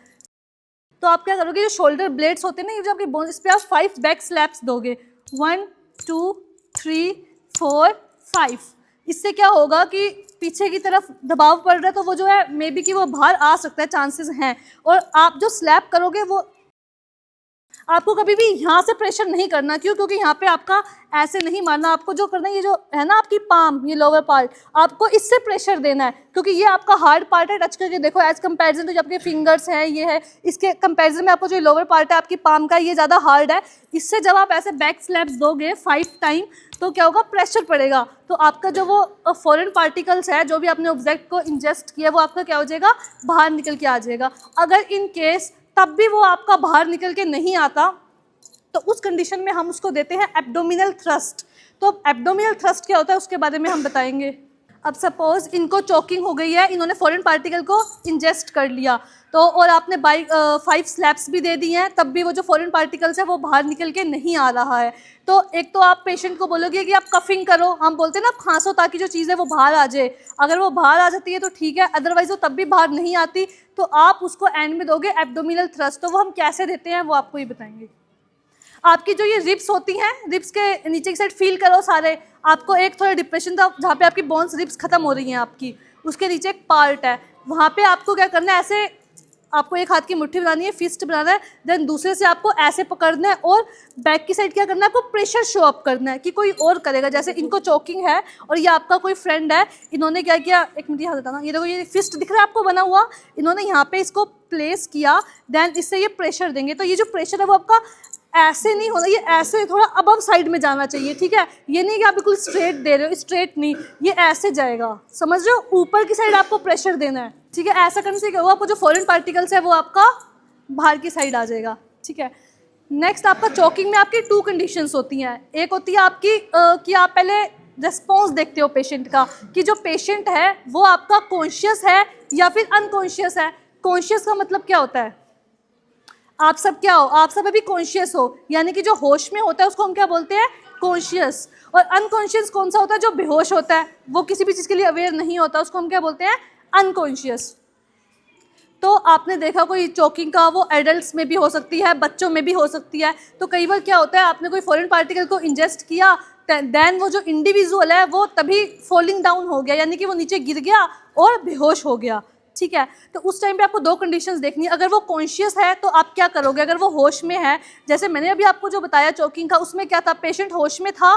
तो आप क्या करोगे, जो शोल्डर ब्लेड्स होते हैं ना, ये जो आपके बोन, इस पे आप 5 बैक स्लैप्स दोगे, 1 2 3 4 5। इससे क्या होगा कि पीछे की तरफ दबाव पड़ रहा है तो वो जो है मे बी कि वो बाहर आ सकता है, चांसेस हैं। और आप जो स्लैप करोगे वो आपको कभी भी यहाँ से प्रेशर नहीं करना। क्यों? क्योंकि यहाँ पे आपका ऐसे नहीं मारना, आपको जो करना है, ये जो है ना आपकी पाम, ये लोअर पार्ट, आपको इससे प्रेशर देना है, क्योंकि ये आपका हार्ड पार्ट है। टच करके देखो, एज कंपैरिजन तो जो आपके फिंगर्स हैं, ये है, इसके कंपैरिजन में आपको जो लोअर पार्ट है आपकी पाम का, ये ज़्यादा हार्ड है। इससे जब आप ऐसे बैक स्लैप्स दोगे 5 टाइम, तो क्या होगा, प्रेशर पड़ेगा, तो आपका जो वो फॉरेन पार्टिकल्स है, जो भी आपने ऑब्जेक्ट को इंजेस्ट किया, वो आपका क्या हो जाएगा, बाहर निकल के आ जाएगा। अगर इन केस तब भी वो आपका बाहर निकल के नहीं आता, तो उस कंडीशन में हम उसको देते हैं एब्डोमिनल थ्रस्ट। तो एब्डोमिनल थ्रस्ट क्या होता है उसके बारे में हम बताएंगे। अब सपोज इनको चॉकिंग हो गई है, इन्होंने फॉरेन पार्टिकल को इंजेस्ट कर लिया, तो और आपने 5 स्लैप्स भी दे दी हैं, तब भी वो जो फॉरेन पार्टिकल्स है वो बाहर निकल के नहीं आ रहा है। तो एक तो आप पेशेंट को बोलोगे कि आप कफिंग करो, हम बोलते हैं ना, खांसो ताकि जो चीज़ है वो बाहर आ जाए। अगर वो बाहर आ जाती है तो ठीक है, अदरवाइज वो तब भी बाहर नहीं आती, तो आप उसको एंड में दोगे एब्डोमिनल थ्रस्ट। तो वो हम कैसे देते हैं वो आपको ही बताएंगे। आपकी जो ये रिब्स होती हैं, रिब्स के नीचे की साइड फील करो सारे, आपको एक थोड़ा डिप्रेशन था जहाँ पे आपकी बोन्स रिब्स खत्म हो रही हैं आपकी, उसके नीचे एक पार्ट है, वहाँ पे आपको क्या करना है, ऐसे आपको एक हाथ की मुट्ठी बनानी है, फिस्ट बनाना है, देन दूसरे से आपको ऐसे पकड़ना है और बैक की साइड क्या करना है, आपको प्रेशर शो अप करना है कि कोई और करेगा। जैसे इनको चोकिंग है और ये आपका कोई फ्रेंड है, इन्होंने क्या किया, एक मिनट यहाँ बताना, ये देखो ये फिस्ट दिख रहा है आपको बना हुआ, इन्होंने यहाँ पे इसको प्लेस किया, देन इससे ये प्रेशर देंगे। तो ये जो प्रेशर है वो आपका ऐसे नहीं होना, ये ऐसे थोड़ा अबव साइड में जाना चाहिए, ठीक है। ये नहीं कि आप बिल्कुल स्ट्रेट दे रहे हो, स्ट्रेट नहीं, ये ऐसे जाएगा, समझ रहे हो, ऊपर की साइड आपको प्रेशर देना है, ठीक है। ऐसा करने से क्या होगा, आपको जो फॉरेन पार्टिकल्स है वो आपका बाहर की साइड आ जाएगा, ठीक है। नेक्स्ट आपका चोकिंग में आपकी 2 कंडीशंस होती हैं। एक होती है आपकी कि आप पहले रिस्पॉन्स देखते हो पेशेंट का, कि जो पेशेंट है वो आपका कॉन्शियस है या फिर अनकॉन्शियस है। कॉन्शियस का मतलब क्या होता है, आप सब क्या हो, आप सब अभी कॉन्शियस हो, यानी कि जो होश में होता है उसको हम क्या बोलते हैं, कॉन्शियस। और अनकॉन्शियस कौन सा होता है, जो बेहोश होता है, वो किसी भी चीज़ के लिए अवेयर नहीं होता, उसको हम क्या बोलते हैं, अनकॉन्शियस। तो आपने देखा कोई चोकिंग का, वो एडल्ट्स में भी हो सकती है, बच्चों में भी हो सकती है। तो कई बार क्या होता है, आपने कोई फॉरेन पार्टिकल को इंजेस्ट किया, देन वो जो इंडिविजुअल है वो तभी फॉलिंग डाउन हो गया, यानी कि वो नीचे गिर गया और बेहोश हो गया, ठीक है। तो उस टाइम पे आपको 2 कंडीशंस देखनी है। अगर वो कॉन्शियस है तो आप क्या करोगे, अगर वो होश में है, जैसे मैंने अभी आपको जो बताया चोकिंग का, उसमें क्या था, पेशेंट होश में था,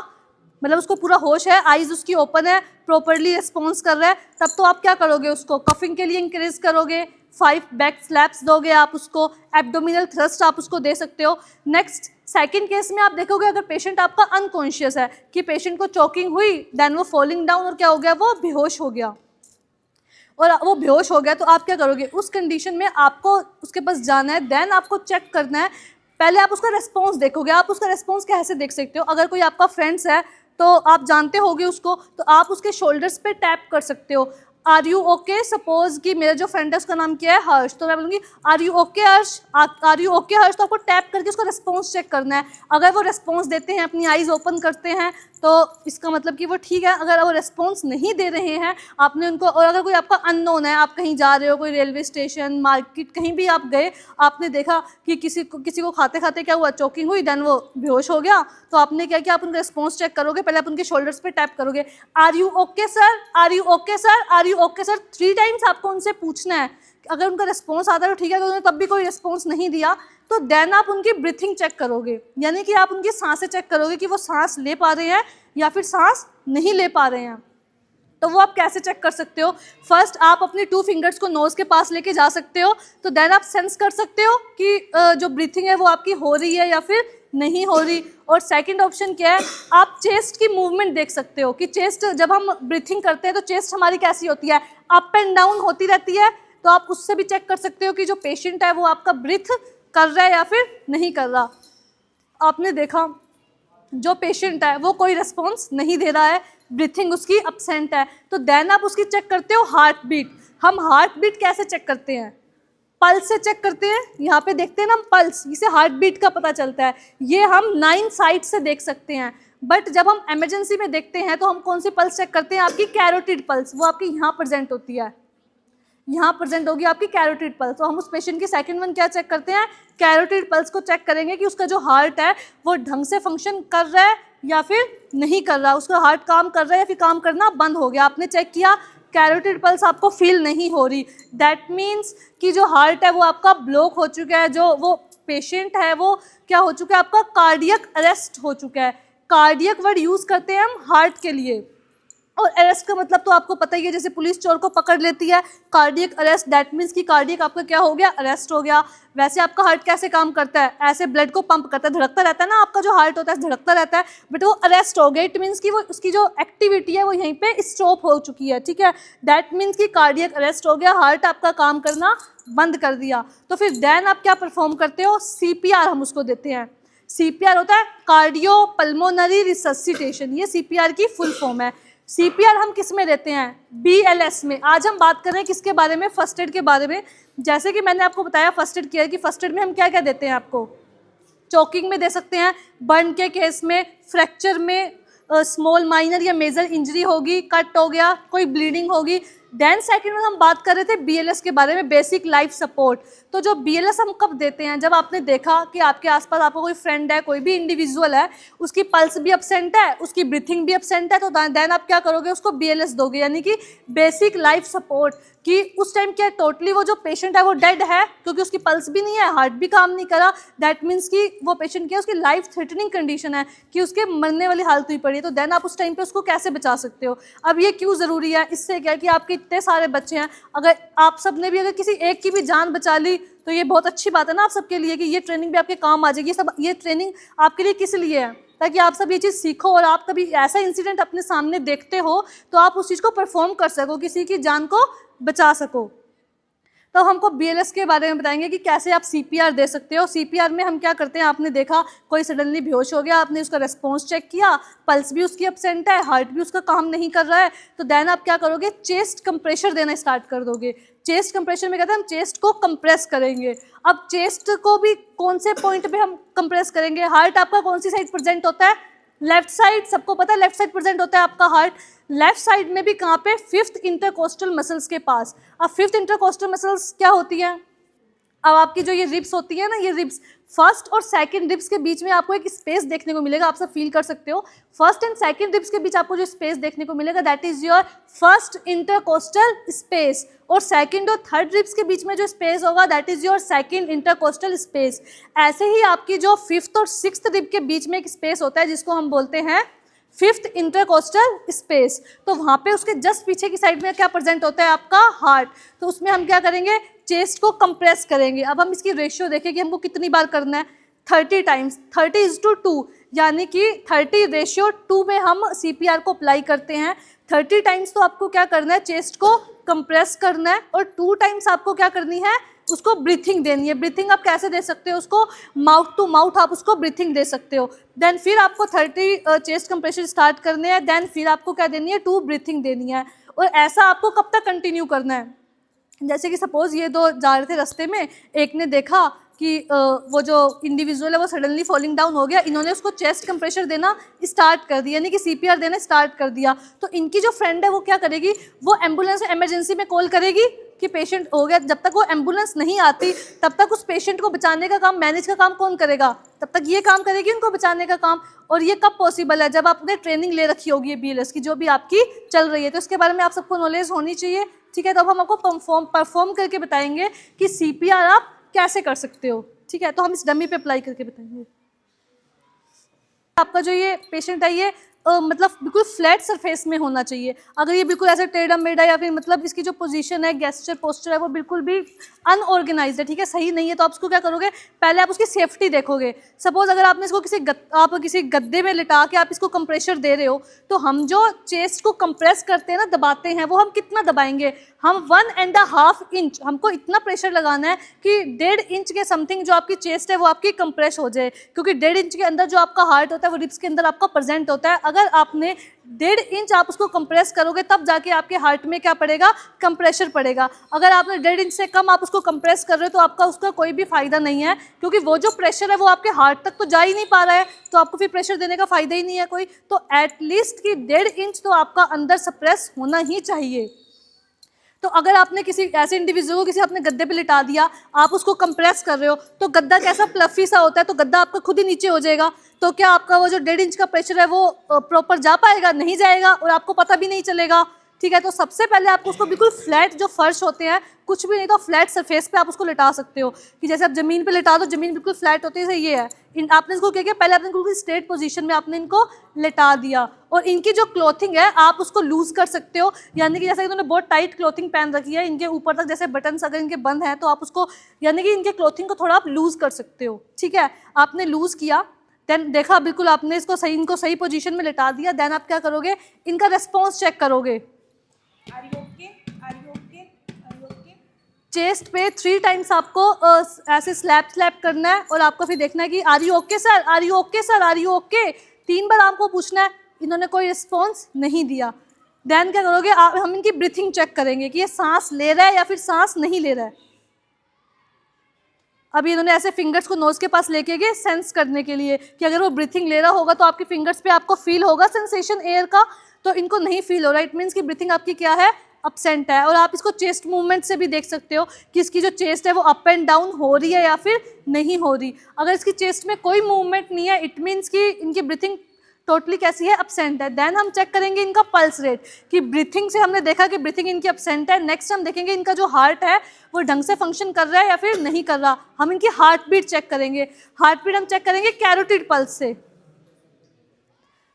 मतलब उसको पूरा होश है, आइज उसकी ओपन है, प्रॉपरली रिस्पॉन्स कर रहा है, तब तो आप क्या करोगे, उसको कफिंग के लिए इंक्रीज करोगे, 5 बैक स्लैप्स दोगे आप उसको, एब्डोमिनल थ्रस्ट आप उसको दे सकते हो। नेक्स्ट सेकंड केस में आप देखोगे, अगर पेशेंट आपका अनकॉन्शियस है, कि पेशेंट को चोकिंग हुई, देन वो फॉलिंग डाउन और क्या हो गया, वो बेहोश हो गया, और वो बेहोश हो गया, तो आप क्या करोगे, उस कंडीशन में आपको उसके पास जाना है, देन आपको चेक करना है। पहले आप उसका रिस्पॉन्स देखोगे। आप उसका रिस्पॉन्स कैसे देख सकते हो, अगर कोई आपका फ्रेंड्स है तो आप जानते होगे उसको, तो आप उसके शोल्डर्स पे टैप कर सकते हो, आर यू ओके। सपोज कि मेरा जो फ्रेंड है उसका नाम क्या है, हर्ष, तो मैं बोलूँगी are you okay Harsh, are you okay Harsh. तो आपको टैप करके उसका रिस्पॉन्स चेक करना है। अगर वो रिस्पॉन्स देते हैं, अपनी आइज़ ओपन करते हैं, तो इसका मतलब कि वो ठीक है। अगर वो रिस्पॉन्स नहीं दे रहे हैं, आपने उनको, और अगर कोई आपका अननोन है, आप कहीं जा रहे हो, कोई रेलवे स्टेशन, मार्केट, कहीं भी आप गए, आपने देखा कि किसी को खाते खाते क्या हुआ, चोकिंग हुई, देन वो बेहोश हो गया, तो आपने क्या किया, आप उनका रिस्पॉन्स चेक करोगे। पहले आप उनके शोल्डर्स पे टैप करोगे, are you okay sir, are you okay sir, are you okay sir, 3 times आपको उनसे पूछना है। अगर उनका रिस्पॉन्स आता है तो ठीक है, अगर उन्होंने तब भी कोई रिस्पॉन्स नहीं दिया, तो देन आप उनकी ब्रीथिंग चेक करोगे, यानी कि आप उनकी सांसें चेक करोगे कि वो सांस ले पा रहे हैं या फिर सांस नहीं ले पा रहे हैं। तो वो आप कैसे चेक कर सकते हो, फर्स्ट आप अपनी 2 फिंगर्स को नोज़ के पास लेके जा सकते हो, तो देन आप सेंस कर सकते हो कि जो ब्रीथिंग है वो आपकी हो रही है या फिर नहीं हो रही। और सेकंड ऑप्शन क्या है, आप चेस्ट की मूवमेंट देख सकते हो कि चेस्ट, जब हम ब्रीथिंग करते हैं तो चेस्ट हमारी कैसी होती है, अप एंड डाउन होती रहती है। तो आप उससे भी चेक कर सकते हो कि जो पेशेंट है वो आपका ब्रीथ कर रहा है या फिर नहीं कर रहा। आपने देखा जो पेशेंट है वो कोई रिस्पॉन्स नहीं दे रहा है, ब्रीथिंग उसकी अपसेंट है, तो देन आप उसकी चेक करते हो हार्ट बीट। हम हार्ट बीट कैसे चेक करते हैं, पल्स से चेक करते हैं। यहाँ पे देखते हैं ना हम पल्स, इसे हार्ट बीट का पता चलता है। ये हम 9 साइड से देख सकते हैं, बट जब हम इमरजेंसी में देखते हैं तो हम कौन सी पल्स चेक करते हैं, आपकी कैरोटिड पल्स, वो आपकी यहाँ प्रेजेंट होती है, यहाँ प्रेजेंट होगी आपकी कैरोटिड पल्स। तो हम उस पेशेंट की सेकंड वन क्या चेक करते हैं, कैरोटिड पल्स को चेक करेंगे कि उसका जो हार्ट है वो ढंग से फंक्शन कर रहा है या फिर नहीं कर रहा, उसका हार्ट काम कर रहा है या फिर काम करना बंद हो गया। आपने चेक किया, कैरोटिड पल्स आपको फील नहीं हो रही, दैट मीन्स कि जो हार्ट है वो आपका ब्लॉक हो चुका है, जो वो पेशेंट है वो क्या हो चुका है, आपका कार्डियक अरेस्ट हो चुका है। कार्डियक वर्ड यूज़ करते हैं हम हार्ट के लिए, और अरेस्ट का मतलब तो आपको पता ही है, जैसे पुलिस चोर को पकड़ लेती है, कार्डियक अरेस्ट, दैट मीन्स कि कार्डियक आपका क्या हो गया, अरेस्ट हो गया। वैसे आपका हार्ट कैसे काम करता है, ऐसे ब्लड को पंप करता है, धड़कता रहता है ना, आपका जो हार्ट होता है धड़कता रहता है, बट वो अरेस्ट हो गया, इट मीन्स कि वो उसकी जो एक्टिविटी है वो यहीं पे स्टॉप हो चुकी है, ठीक है। दैट मीन्स कि कार्डियक अरेस्ट हो गया, हार्ट आपका काम करना बंद कर दिया। तो फिर देन आप क्या परफॉर्म करते हो, CPR हम उसको देते हैं। CPR होता है कार्डियो पल्मोनरी रिससिटेशन, ये CPR की फुल फॉर्म है। CPR हम किस में देते हैं, BLS में। आज हम बात कर रहे हैं किसके बारे में, फर्स्ट एड के बारे में। जैसे कि मैंने आपको बताया फर्स्ट एड केयर की, फर्स्ट एड में हम क्या क्या देते हैं आपको, चोकिंग में दे सकते हैं, बर्न के केस में, फ्रैक्चर में, स्मॉल माइनर या मेजर इंजरी होगी, कट हो गया, कोई ब्लीडिंग होगी, देन सेकंड में हम बात कर रहे थे BLS के बारे में, बेसिक लाइफ सपोर्ट। तो जो BLS हम कब देते हैं, जब आपने देखा कि आपके आसपास आपका कोई फ्रेंड है, कोई भी इंडिविजुअल है, उसकी पल्स भी अपसेंट है, उसकी ब्रीथिंग भी अपसेंट है, तो देन आप क्या करोगे, उसको BLS दोगे, यानी कि बेसिक लाइफ सपोर्ट। कि उस टाइम क्या टोटली वो जो पेशेंट है वो डेड है, क्योंकि उसकी पल्स भी नहीं है, हार्ट भी काम नहीं करा, दैट मीन्स कि वो पेशेंट क्या, उसकी लाइफ थ्रेटनिंग कंडीशन है, कि उसके मरने वाली हालत हुई पड़ी है। तो देन आप उस टाइम पे उसको कैसे बचा सकते हो। अब ये क्यों ज़रूरी है, इससे क्या है कि आपके इतने सारे बच्चे हैं, अगर आप सब ने भी अगर किसी एक की भी जान बचा ली तो ये बहुत अच्छी बात है ना आप सबके लिए, कि ये ट्रेनिंग भी आपके काम आ जाएगी। ये ट्रेनिंग आपके लिए किस लिए है, ताकि आप सब ये चीज़ सीखो और आप कभी ऐसा इंसिडेंट अपने सामने देखते हो तो आप उस चीज़ को परफॉर्म कर सको, किसी की जान को बचा सको। तो हमको BLS के बारे में बताएंगे कि कैसे आप CPR दे सकते हो। CPR में हम क्या करते हैं, आपने देखा कोई सडनली बेहोश हो गया, आपने उसका रेस्पॉन्स चेक किया, पल्स भी उसकी अपसेंट है, हार्ट भी उसका काम नहीं कर रहा है, तो देन आप क्या करोगे, चेस्ट कंप्रेशर देना स्टार्ट कर दोगे। चेस्ट कंप्रेशर में कहते हैं हम चेस्ट को कंप्रेस करेंगे। अब चेस्ट को भी कौन से पॉइंट पे हम कंप्रेस करेंगे, हार्ट आपका कौन सी साइड प्रेजेंट होता है, लेफ्ट साइड, सबको पता है लेफ्ट साइड प्रेजेंट होता है आपका हार्ट। लेफ्ट साइड में भी कहाँ पे, 5th इंटरकोस्टल मसल्स के पास। अब 5th इंटरकोस्टल मसल्स क्या होती है, अब आपकी जो ये रिब्स होती है ना, ये रिब्स फर्स्ट और सेकंड रिब्स के बीच में आपको एक स्पेस देखने को मिलेगा, आप सब फील कर सकते हो। फर्स्ट एंड सेकंड रिब्स के बीच आपको जो स्पेस देखने को मिलेगा, that is your first intercostal space, और सेकंड और थर्ड रिब्स के बीच में जो स्पेस होगा, that is your second intercostal space. ऐसे ही आपकी जो 5th और 6th रिब के बीच में एक स्पेस होता है जिसको हम बोलते हैं 5th इंटरकोस्टल स्पेस। तो वहाँ पे उसके जस्ट पीछे की साइड में क्या प्रेजेंट होता है, आपका हार्ट। तो उसमें हम क्या करेंगे, चेस्ट को कंप्रेस करेंगे। अब हम इसकी रेशियो देखें कि हमको कितनी बार करना है, 30 टाइम्स, 30:2, यानी कि 30:2 में हम CPR को अप्लाई करते हैं। 30 टाइम्स तो आपको क्या करना है, चेस्ट को कंप्रेस करना है, और 2 टाइम्स आपको क्या करनी है, उसको ब्रीथिंग देनी है। ब्रीथिंग आप कैसे दे सकते हो, उसको माउथ टू माउथ आप उसको ब्रीथिंग दे सकते हो। देन फिर आपको 30 चेस्ट कंप्रेशन स्टार्ट करने हैं, देन फिर आपको क्या देनी है, 2 ब्रीथिंग देनी है। और ऐसा आपको कब तक कंटिन्यू करना है, जैसे कि सपोज ये दो जा रहे थे रास्ते में, एक ने देखा कि वो जो इंडिविजुअल है वो सडनली फॉलिंग डाउन हो गया, इन्होंने उसको चेस्ट कंप्रेशर देना स्टार्ट कर दिया, यानी कि CPR देना स्टार्ट कर दिया। तो इनकी जो फ्रेंड है वो क्या करेगी, वो एम्बुलेंस इमरजेंसी में कॉल करेगी कि पेशेंट हो गया। जब तक वो एम्बुलेंस नहीं आती तब तक उस पेशेंट को बचाने का काम, मैनेज का काम कौन करेगा, तब तक ये काम करेगी उनको बचाने का काम। और ये कब पॉसिबल है, जब आपने ट्रेनिंग ले रखी होगी BLS की, जो भी आपकी चल रही है, तो इसके बारे में आप सबको नॉलेज होनी चाहिए। ठीक है, तो अब हम आपको परफॉर्म करके बताएंगे कि CPR आप कैसे कर सकते हो। ठीक है, तो हम इस डमी पे अप्लाई करके बताएंगे। आपका जो ये पेशेंट है ये मतलब बिल्कुल फ्लैट सरफेस में होना चाहिए। अगर ये बिल्कुल ऐसे टेढ़ा मेढ़ा या फिर मतलब इसकी जो पोजीशन है, गेस्चर पोस्चर है, वो बिल्कुल भी अनऑर्गेनाइज्ड है, ठीक है, सही नहीं है, तो आप उसको क्या करोगे, पहले आप उसकी सेफ्टी देखोगे। सपोज अगर आपने इसको किसी गद्दे में लिटा के आप इसको कंप्रेशर दे रहे हो, तो हम जो चेस्ट को कंप्रेस करते हैं ना, दबाते हैं, वो हम कितना दबाएंगे, हम 1.5 इंच, हमको इतना प्रेशर लगाना है कि 1.5 इंच के समथिंग जो आपकी चेस्ट है वो आपकी कंप्रेस हो जाए, क्योंकि 1.5 इंच के अंदर जो आपका हार्ट होता है वो रिब्स के अंदर आपका प्रेजेंट होता है। अगर आपने 1.5 इंच आप उसको कंप्रेस करोगे तब जाके आपके हार्ट में क्या पड़ेगा, कंप्रेशर पड़ेगा। अगर आपने 1.5 इंच से कम आप उसको कंप्रेस कर रहे हो तो आपका उसका कोई भी फायदा नहीं है, क्योंकि वो जो प्रेशर है वो आपके हार्ट तक तो जा ही नहीं पा रहा है, तो आपको फिर प्रेशर देने का फायदा ही नहीं है कोई। तो एटलीस्ट कि 1.5 इंच तो आपका अंदर सप्रेस होना ही चाहिए। तो अगर आपने किसी ऐसे इंडिविजुअल को किसी अपने गद्दे पे लिटा दिया, आप उसको कंप्रेस कर रहे हो, तो गद्दा कैसा फ्लफी सा होता है, तो गद्दा आपका खुद ही नीचे हो जाएगा। तो क्या आपका वो जो 1.5 इंच का प्रेशर है वो प्रॉपर जा पाएगा, नहीं जाएगा, और आपको पता भी नहीं चलेगा। ठीक है, तो सबसे पहले आपको उसको बिल्कुल फ्लैट जो फर्श होते हैं, कुछ भी नहीं तो फ्लैट सरफेस पे आप उसको लिटा सकते हो, कि जैसे आप ज़मीन पे लिटा दो, ज़मीन बिल्कुल फ्लैट होती है, जैसे ये है। आपने इसको क्या किया, पहले आपने बिल्कुल स्ट्रेट पोजीशन में आपने इनको लिटा दिया, और इनकी जो क्लॉथिंग है आप उसको लूज़ कर सकते हो, यानी कि जैसे इन्होंने बहुत टाइट क्लॉथिंग पहन रखी है, इनके ऊपर तक जैसे बटन्स अगर इनके बंद हैं तो आप उसको, यानी कि इनके क्लॉथिंग को थोड़ा आप लूज़ कर सकते हो। ठीक है, आपने लूज़ किया, देन देखा बिल्कुल आपने इनको सही पोजीशन में लिटा दिया, देन आप क्या करोगे, इनका रेस्पॉन्स चेक करोगे। चेस्ट पे 3 टाइम्स आपको ऐसे स्लैप करना है, और आपको फिर देखना है कि are you okay sir, are you okay sir, are you okay, 3 बार आपको पूछना है। इन्होंने कोई रिस्पॉन्स नहीं दिया, देन क्या करोगे, हम इनकी ब्रीथिंग चेक करेंगे कि ये सांस ले रहा है या फिर सांस नहीं ले रहा है। अभी इन्होंने ऐसे फिंगर्स को नोज के पास लेके गए सेंस करने के लिए कि अगर वो ब्रीथिंग ले रहा होगा तो आपकी फिंगर्स पे आपको फील होगा सेंसेशन एयर का, तो इनको नहीं फील हो रहा है, इट मीन्स कि ब्रीथिंग आपकी क्या है, अपसेंट है। और आप इसको चेस्ट मूवमेंट से भी देख सकते हो कि इसकी जो चेस्ट है वो अप एंड डाउन हो रही है या फिर नहीं हो रही। अगर इसकी चेस्ट में कोई मूवमेंट नहीं है, इट मीन्स कि इनकी ब्रीथिंग टोटली कैसी है, अपसेंट है। देन हम चेक करेंगे इनका पल्स रेट, कि ब्रीथिंग से हमने देखा कि ब्रीथिंग इनकी अपसेंट है। नेक्स्ट हम देखेंगे इनका जो हार्ट है वो ढंग से फंक्शन कर रहा है या फिर नहीं कर रहा। हम इनकी हार्ट बीट चेक करेंगे। हार्ट बीट हम चेक करेंगे कैरोटिड पल्स से।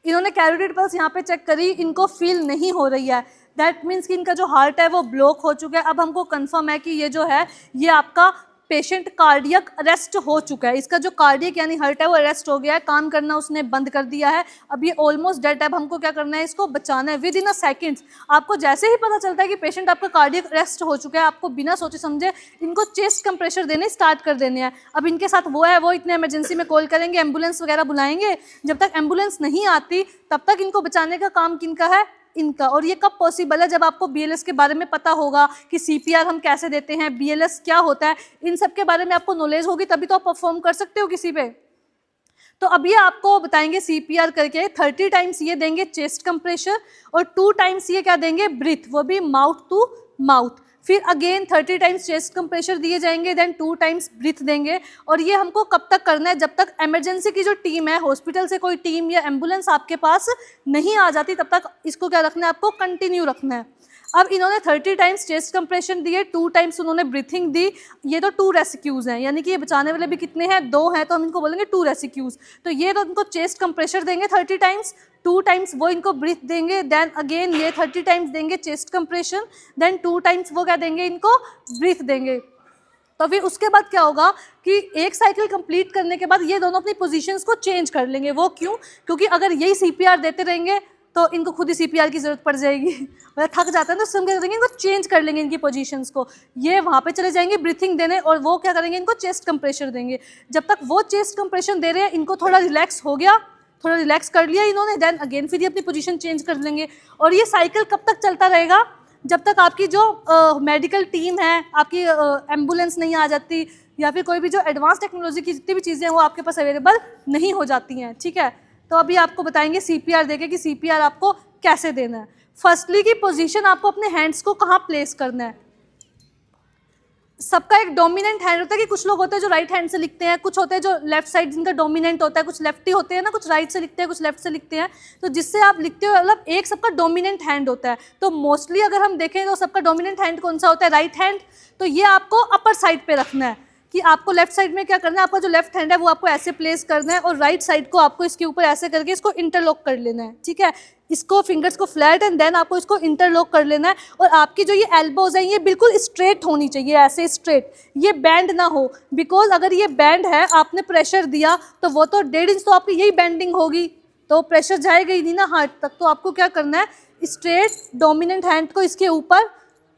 इन्होंने कैरोटिड पल्स यहाँ पे चेक करी, इनको फील नहीं हो रही है। दैट मीन्स कि इनका जो हार्ट है वो ब्लॉक हो चुका है। अब हमको कंफर्म है कि ये जो है ये आपका पेशेंट कार्डियक अरेस्ट हो चुका है। इसका जो कार्डियक यानी हार्ट है वो अरेस्ट हो गया है, काम करना उसने बंद कर दिया है। अब ये ऑलमोस्ट डेड है। अब हमको क्या करना है, इसको बचाना है विद इन अ सेकेंड्स। आपको जैसे ही पता चलता है कि पेशेंट आपका कार्डियक अरेस्ट हो चुका है, आपको बिना सोचे समझे इनको चेस्ट कंप्रेशर देने स्टार्ट कर देने हैं। अब इनके साथ वो है वो इतने इमरजेंसी में कॉल करेंगे, एम्बुलेंस वगैरह बुलाएंगे। जब तक एम्बुलेंस नहीं आती तब तक इनको बचाने का काम किनका है, इनका। और ये कब पॉसिबल है, जब आपको बीएलएस के बारे में पता होगा कि सीपीआर हम कैसे देते हैं, बीएलएस क्या होता है, इन सब के बारे में आपको नॉलेज होगी, तभी तो आप परफॉर्म कर सकते हो किसी पे। तो अब ये आपको बताएंगे सीपीआर करके 30 टाइम्स ये देंगे चेस्ट कंप्रेशर और 2 टाइम्स ये क्या देंगे, ब्रीथ, वो भी माउथ टू माउथ। फिर अगेन 30 टाइम्स चेस्ट कंप्रेशर दिए जाएंगे, देन 2 टाइम्स ब्रीथ देंगे। और ये हमको कब तक करना है, जब तक इमरजेंसी की जो टीम है, हॉस्पिटल से कोई टीम या एम्बुलेंस आपके पास नहीं आ जाती, तब तक इसको क्या रखना है, आपको कंटिन्यू रखना है। अब इन्होंने 30 टाइम्स चेस्ट कंप्रेशन दिए, 2 टाइम्स उन्होंने ब्रीथिंग दी। ये तो 2 रेस्क्यूज हैं, यानी कि ये बचाने वाले भी कितने हैं, 2 हैं, तो हम इनको बोलेंगे 2 रेस्क्यूज। तो ये तो इनको चेस्ट कंप्रेशर देंगे 30 टाइम्स, 2 टाइम्स वो इनको ब्रीथ देंगे, देन अगेन ये 30 टाइम्स देंगे चेस्ट कंप्रेशन, देन 2 टाइम्स वो क्या देंगे, इनको ब्रीथ देंगे। तो फिर उसके बाद क्या होगा कि एक साइकिल कंप्लीट करने के बाद ये दोनों अपनी पोजीशंस को चेंज कर लेंगे। वो क्यों, क्योंकि अगर यही सीपीआर देते रहेंगे तो इनको खुद ही सीपीआर की जरूरत पड़ जाएगी, मतलब थक जाते हैं, तो हम क्या करेंगे, इनको चेंज कर लेंगे इनकी पोजीशंस को। ये वहाँ पे चले जाएंगे ब्रीथिंग देने और वो क्या करेंगे, इनको चेस्ट कंप्रेशर देंगे। जब तक वो चेस्ट कंप्रेशन दे रहे हैं, इनको थोड़ा रिलैक्स हो गया, थोड़ा रिलैक्स कर लिया इन्होंने, देन अगेन फिर ये अपनी पोजीशन चेंज कर लेंगे। और ये साइकिल कब तक चलता रहेगा, जब तक आपकी जो मेडिकल टीम है, आपकी एम्बुलेंस नहीं आ जाती, या फिर कोई भी जो एडवांस टेक्नोलॉजी की जितनी भी चीज़ें हैं वो आपके पास अवेलेबल नहीं हो जाती हैं। ठीक है, तो अभी आपको बताएंगे सीपीआर देके कि सीपीआर आपको कैसे देना है। फर्स्टली की पोजीशन, आपको अपने हैंड्स को कहाँ प्लेस करना है। सबका एक डोमिनेंट हैंड होता है, कि कुछ लोग होते हैं जो राइट हैंड से लिखते हैं, कुछ होते हैं जो लेफ्ट साइड जिनका डोमिनेंट होता है, कुछ लेफ्टी होते हैं ना, कुछ राइट से लिखते हैं, कुछ लेफ्ट से लिखते हैं। तो जिससे आप लिखते हो, मतलब एक सबका डोमिनेंट हैंड होता है। तो मोस्टली अगर हम देखें तो सबका डोमिनेंट हैंड कौन सा होता है, राइट हैंड। तो ये आपको अपर साइड पे रखना है, कि आपको लेफ्ट साइड में क्या करना है, आपका जो लेफ्ट हैंड है वो आपको ऐसे प्लेस करना है और राइट साइड को आपको इसके ऊपर ऐसे करके इसको इंटरलॉक कर लेना है। ठीक है, इसको फिंगर्स को फ्लैट एंड देन आपको इसको इंटरलॉक कर लेना है। और आपकी जो ये एल्बोज हैं ये बिल्कुल स्ट्रेट होनी चाहिए, ऐसे स्ट्रेट, ये बैंड ना हो। बिकॉज अगर ये बैंड है, आपने प्रेशर दिया तो वो तो 1.5 इंच तो आपकी यही बैंडिंग होगी, तो प्रेशर जाएगा ही नहीं ना हार्ट तक। तो आपको क्या करना है, स्ट्रेट डोमिनेंट हैंड को इसके ऊपर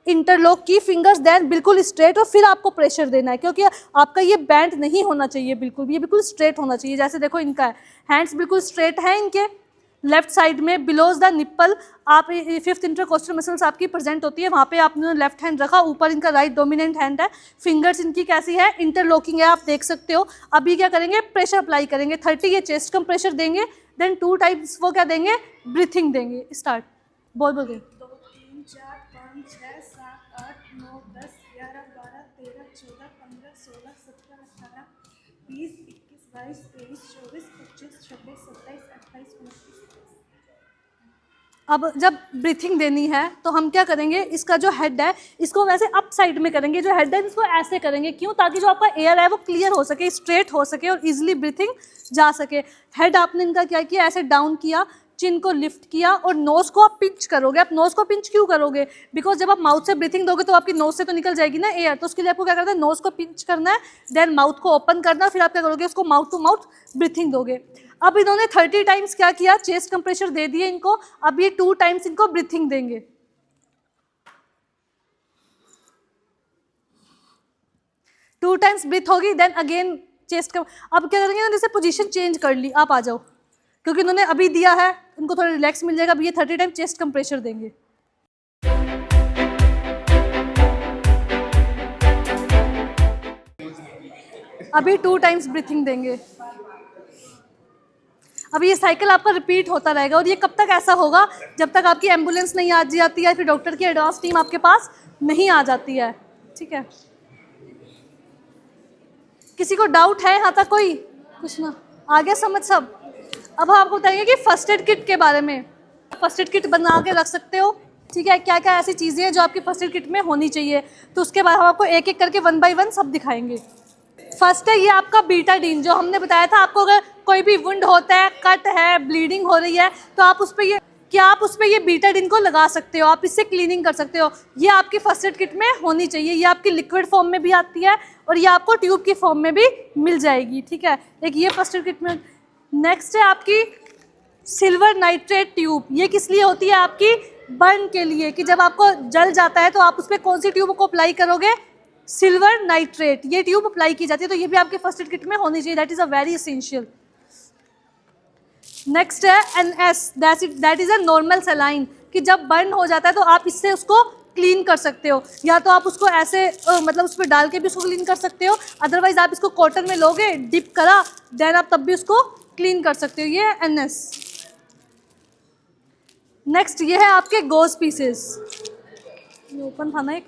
इंटरलॉक की, फिंगर्स देन बिल्कुल स्ट्रेट, और फिर आपको प्रेशर देना है, क्योंकि आपका ये बैंड नहीं होना चाहिए बिल्कुल भी, ये बिल्कुल स्ट्रेट होना चाहिए। जैसे देखो इनका है, हैंड्स बिल्कुल स्ट्रेट हैं इनके, लेफ्ट साइड में बिलोज द निप्पल आप 5th इंटरकोस्टल मसल्स आपकी प्रेजेंट होती है, वहाँ पे आपने लेफ्ट हैंड रखा, ऊपर इनका राइट डोमिनेंट हैंड है, फिंगर्स इनकी कैसी है, इंटरलॉकिंग है, आप देख सकते हो। अभी क्या करेंगे, प्रेशर अप्लाई करेंगे 30, ये चेस्ट कंप्रेशर देंगे, देन 2 टाइम्स वो क्या देंगे, ब्रीथिंग देंगे। स्टार्ट, बोल बोल के 2 3 4 5 6 7 8 9 10 11 12 13 14 15 16 17 18 20 21 22 23 24 25 26 27 28 29। अब जब ब्रीथिंग देनी है तो हम क्या करेंगे, इसका जो हेड है इसको वैसे अप साइड में करेंगे, जो हेड है इसको ऐसे करेंगे। क्यों, ताकि जो आपका एयर है वो क्लियर हो सके, स्ट्रेट हो सके और इजीली ब्रीथिंग जा सके। हेड आपने इनका क्या किया, ऐसे डाउन किया, चिन को लिफ्ट किया और नोज़ को आप पिंच करोगे। आप नोज़ को पिंच क्यों करोगे, बिकॉज जब आप माउथ से ब्रीथिंग दोगे तो आपकी नोज़ से तो निकल जाएगी ना एयर, तो उसके लिए आपको क्या करना है, नोज़ को पिंच करना है, देन माउथ को ओपन करना, फिर आप क्या करोगे, उसको माउथ टू माउथ ब्रीथिंग दोगे। अब इन्होंने 30 टाइम्स क्या किया, चेस्ट कंप्रेशर दे दिए इनको। अब ये 2 टाइम्स इनको ब्रीथिंग देंगे। टू टाइम्स ब्रीथ होगी, देन अगेन चेस्ट का। अब क्या करेंगे, जैसे पोजीशन चेंज कर ली, आप आ जाओ, क्योंकि इन्होंने अभी दिया है, इनको थोड़ा रिलैक्स मिल जाएगा। अब ये 30 टाइम चेस्ट कंप्रेशर देंगे। अभी 2 टाइम्स ब्रीथिंग देंगे। अभी ये साइकिल आपका रिपीट होता रहेगा और ये कब तक ऐसा होगा, जब तक आपकी एम्बुलेंस नहीं आ जाती है, फिर डॉक्टर की एडवांस टीम आपके पास नहीं आ जाती है। ठीक है, किसी को डाउट है यहाँ तक? कोई कुछ ना, आ गया समझ सब? अब हम आपको बताएंगे कि फर्स्ट एड किट के बारे में। फर्स्ट एड किट बना के रख सकते हो, ठीक है, क्या क्या ऐसी चीज़ें हैं जो आपकी फर्स्ट एड किट में होनी चाहिए, तो उसके बाद हम आपको एक एक करके 1 बाय 1 सब दिखाएंगे। फर्स्ट है ये आपका बीटाडीन, जो हमने बताया था आपको, अगर कोई भी वुंड होता है, कट है, ब्लीडिंग हो रही है, तो आप उस पर ये बीटाडीन को लगा सकते हो, आप इससे क्लीनिंग कर सकते हो। ये आपकी फर्स्ट एड किट में होनी चाहिए। ये आपकी लिक्विड फॉर्म में भी आती है और ये आपको ट्यूब की फॉर्म में भी मिल जाएगी। ठीक है, एक ये फर्स्ट एड किट में। नेक्स्ट है आपकी सिल्वर नाइट्रेट ट्यूब। ये किस लिए होती है? आपकी बर्न के लिए, कि जब आपको जल जाता है तो आप उस पर कौन सी ट्यूब को अप्लाई करोगे? सिल्वर नाइट्रेट, ये ट्यूब अप्लाई की जाती है, तो ये भी आपके फर्स्ट एड किट में होनी चाहिए। That is a very essential. Next है NS, that is a normal saline, कि जब बर्न हो जाता है तो आप इससे उसको क्लीन कर सकते हो, या तो आप उसको ऐसे मतलब उस पर डाल के भी उसको क्लीन कर सकते हो, अदरवाइज आप इसको कॉटन में लोगे, डिप करा, देन आप तब भी उसको क्लीन कर सकते हो। ये NS। नेक्स्ट ये है आपके गोज पीसेस। ये ओपन था ना एक,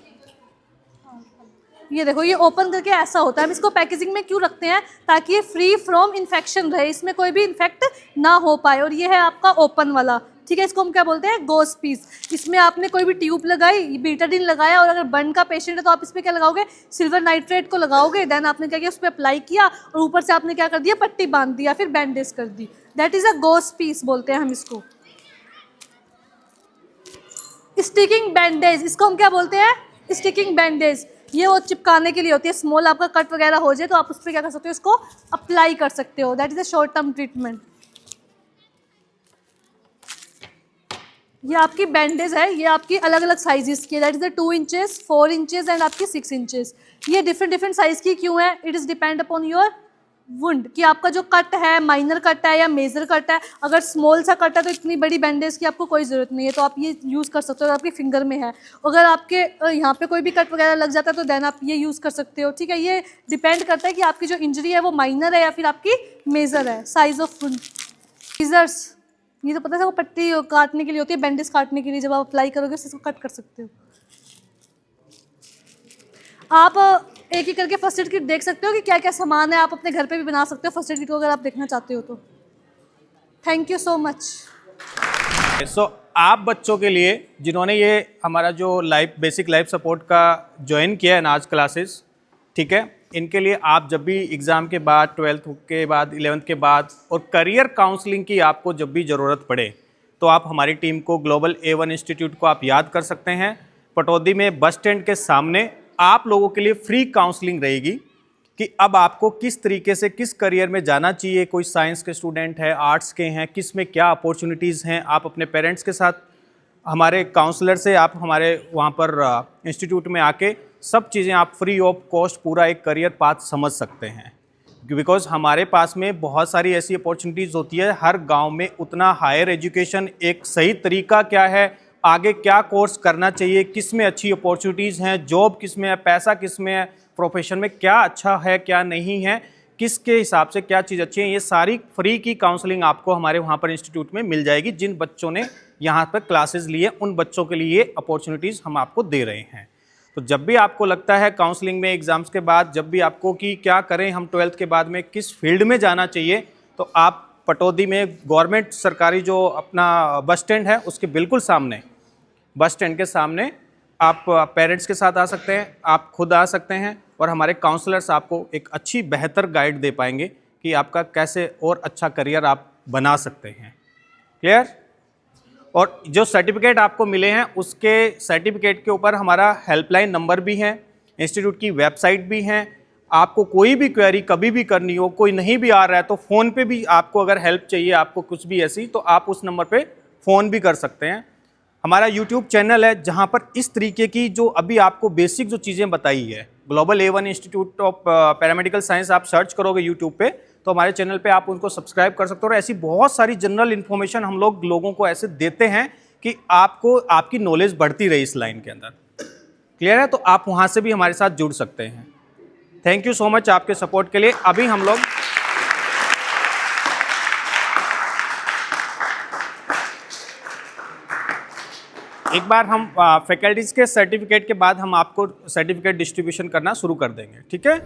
ये देखो, ये ओपन करके ऐसा होता है। हम इसको पैकेजिंग में क्यों रखते हैं? ताकि ये फ्री फ्रॉम इन्फेक्शन रहे, इसमें कोई भी इन्फेक्ट ना हो पाए। और ये है आपका ओपन वाला, ठीक है, इसको हम क्या बोलते हैं? Goes peace. इसमें आपने कोई भी ट्यूब लगाई, बीटाडीन लगाया, और अगर बर्न का पेशेंट है तो आप इस पर क्या लगाओगे? सिल्वर नाइट्रेट को लगाओगे। देन आपने क्या किया? उस पर अप्लाई किया और ऊपर से आपने क्या कर दिया? पट्टी बांध दिया, फिर बैंडेज कर दी। That is a gauze piece बोलते हैं हम इसको। स्टिकिंग बैंडेज, इसको हम क्या बोलते हैं? Sticking bandage. ये वो चिपकाने के लिए होती है, स्मॉल आपका कट वगैरह हो जाए तो आप उस पर क्या कर सकते हो? इसको अप्लाई कर सकते हो। That is a short term treatment. ये आपकी बैंडेज है, ये आपकी अलग अलग साइजेस की है। That is the 2 inches, 4 inches and आपकी 6 इंचेस। ये डिफरेंट साइज की क्यों है? It is depend upon your wound, कि आपका जो कट है माइनर कट है या मेजर कट है। अगर स्मॉल सा कट है तो इतनी बड़ी बैंडेज की आपको कोई ज़रूरत नहीं है, तो आप ये यूज़ कर सकते हो। आपकी फिंगर में है, अगर आपके यहाँ पे कोई भी कट वगैरह लग जाता है तो देन आप ये यूज़ कर सकते हो। ठीक है, ये डिपेंड करता है कि आपकी जो इंजरी है वो माइनर है या फिर आपकी मेजर है। Size of wound. सीजर्स, ये तो पता है वो पट्टी काटने के लिए होती है, बैंडेज काटने के लिए। जब आप अप्लाई करोगे इसको कट कर सकते हो। आप एक एक करके फर्स्ट एड किट देख सकते हो कि क्या क्या सामान है। आप अपने घर पे भी बना सकते हो फर्स्ट एड किट को, अगर आप देखना चाहते हो तो। Thank you so much. So आप बच्चों के लिए जिन्होंने ये हमारा जो बेसिक लाइफ सपोर्ट का ज्वाइन किया है आज क्लासेस, ठीक है, इनके लिए आप जब भी एग्ज़ाम के बाद, 12th के बाद, 11th के बाद और करियर काउंसलिंग की आपको जब भी ज़रूरत पड़े तो आप हमारी टीम को ग्लोबल A1 इंस्टीट्यूट को आप याद कर सकते हैं। पटौदी में बस स्टैंड के सामने आप लोगों के लिए फ्री काउंसलिंग रहेगी कि अब आपको किस तरीके से किस करियर में जाना चाहिए। कोई साइंस के स्टूडेंट है, आर्ट्स के हैं, किस में क्या अपॉर्चुनिटीज़ हैं। आप अपने पेरेंट्स के साथ हमारे काउंसलर से आप हमारे वहाँ पर इंस्टीट्यूट में आके सब चीज़ें आप फ्री ऑफ कॉस्ट पूरा एक करियर पाथ समझ सकते हैं। बिकॉज हमारे पास में बहुत सारी ऐसी अपॉर्चुनिटीज़ होती है। हर गाँव में उतना हायर एजुकेशन, एक सही तरीका क्या है, आगे क्या कोर्स करना चाहिए, किस में अच्छी अपॉर्चुनिटीज़ हैं, जॉब किस में है, पैसा किस में है, प्रोफेशन में क्या अच्छा है क्या नहीं है, किसके हिसाब से क्या चीज़ अच्छी है, ये सारी फ्री की काउंसलिंग आपको हमारे वहाँ पर इंस्टीट्यूट में मिल जाएगी। जिन बच्चों ने यहाँ पर क्लासेस लिए उन बच्चों के लिए ये अपॉर्चुनिटीज़ हम आपको दे रहे हैं। तो जब भी आपको लगता है काउंसलिंग में, एग्ज़ाम्स के बाद, जब भी आपको कि क्या करें हम 12th के बाद में, किस फील्ड में जाना चाहिए, तो आप पटौदी में गवर्नमेंट सरकारी जो अपना बस स्टैंड है उसके बिल्कुल सामने, बस स्टैंड के सामने आप पेरेंट्स के साथ आ सकते हैं, आप खुद आ सकते हैं और हमारे काउंसलर्स आपको एक अच्छी बेहतर गाइड दे पाएंगे कि आपका कैसे और अच्छा करियर आप बना सकते हैं। क्लियर? और जो सर्टिफिकेट आपको मिले हैं उसके सर्टिफिकेट के ऊपर हमारा हेल्पलाइन नंबर भी है, इंस्टीट्यूट की वेबसाइट भी है। आपको कोई भी क्वेरी कभी भी करनी हो, कोई नहीं भी आ रहा है तो फ़ोन पे भी आपको अगर हेल्प चाहिए, आपको कुछ भी ऐसी, तो आप उस नंबर पे फ़ोन भी कर सकते हैं। हमारा YouTube चैनल है जहाँ पर इस तरीके की जो अभी आपको बेसिक जो चीज़ें बताई है, global A1 institute of paramedical science आप सर्च करोगे YouTube पे तो हमारे चैनल पे आप उनको सब्सक्राइब कर सकते हो। और ऐसी बहुत सारी जनरल इन्फॉर्मेशन हम लोगों को ऐसे देते हैं कि आपको आपकी नॉलेज बढ़ती रही इस लाइन के अंदर। क्लियर है? तो आप वहाँ से भी हमारे साथ जुड़ सकते हैं। थैंक यू सो मच आपके सपोर्ट के लिए। अभी हम लोग एक बार हम फैकल्टीज़ के सर्टिफिकेट के बाद हम आपको सर्टिफिकेट डिस्ट्रीब्यूशन करना शुरू कर देंगे, ठीक है।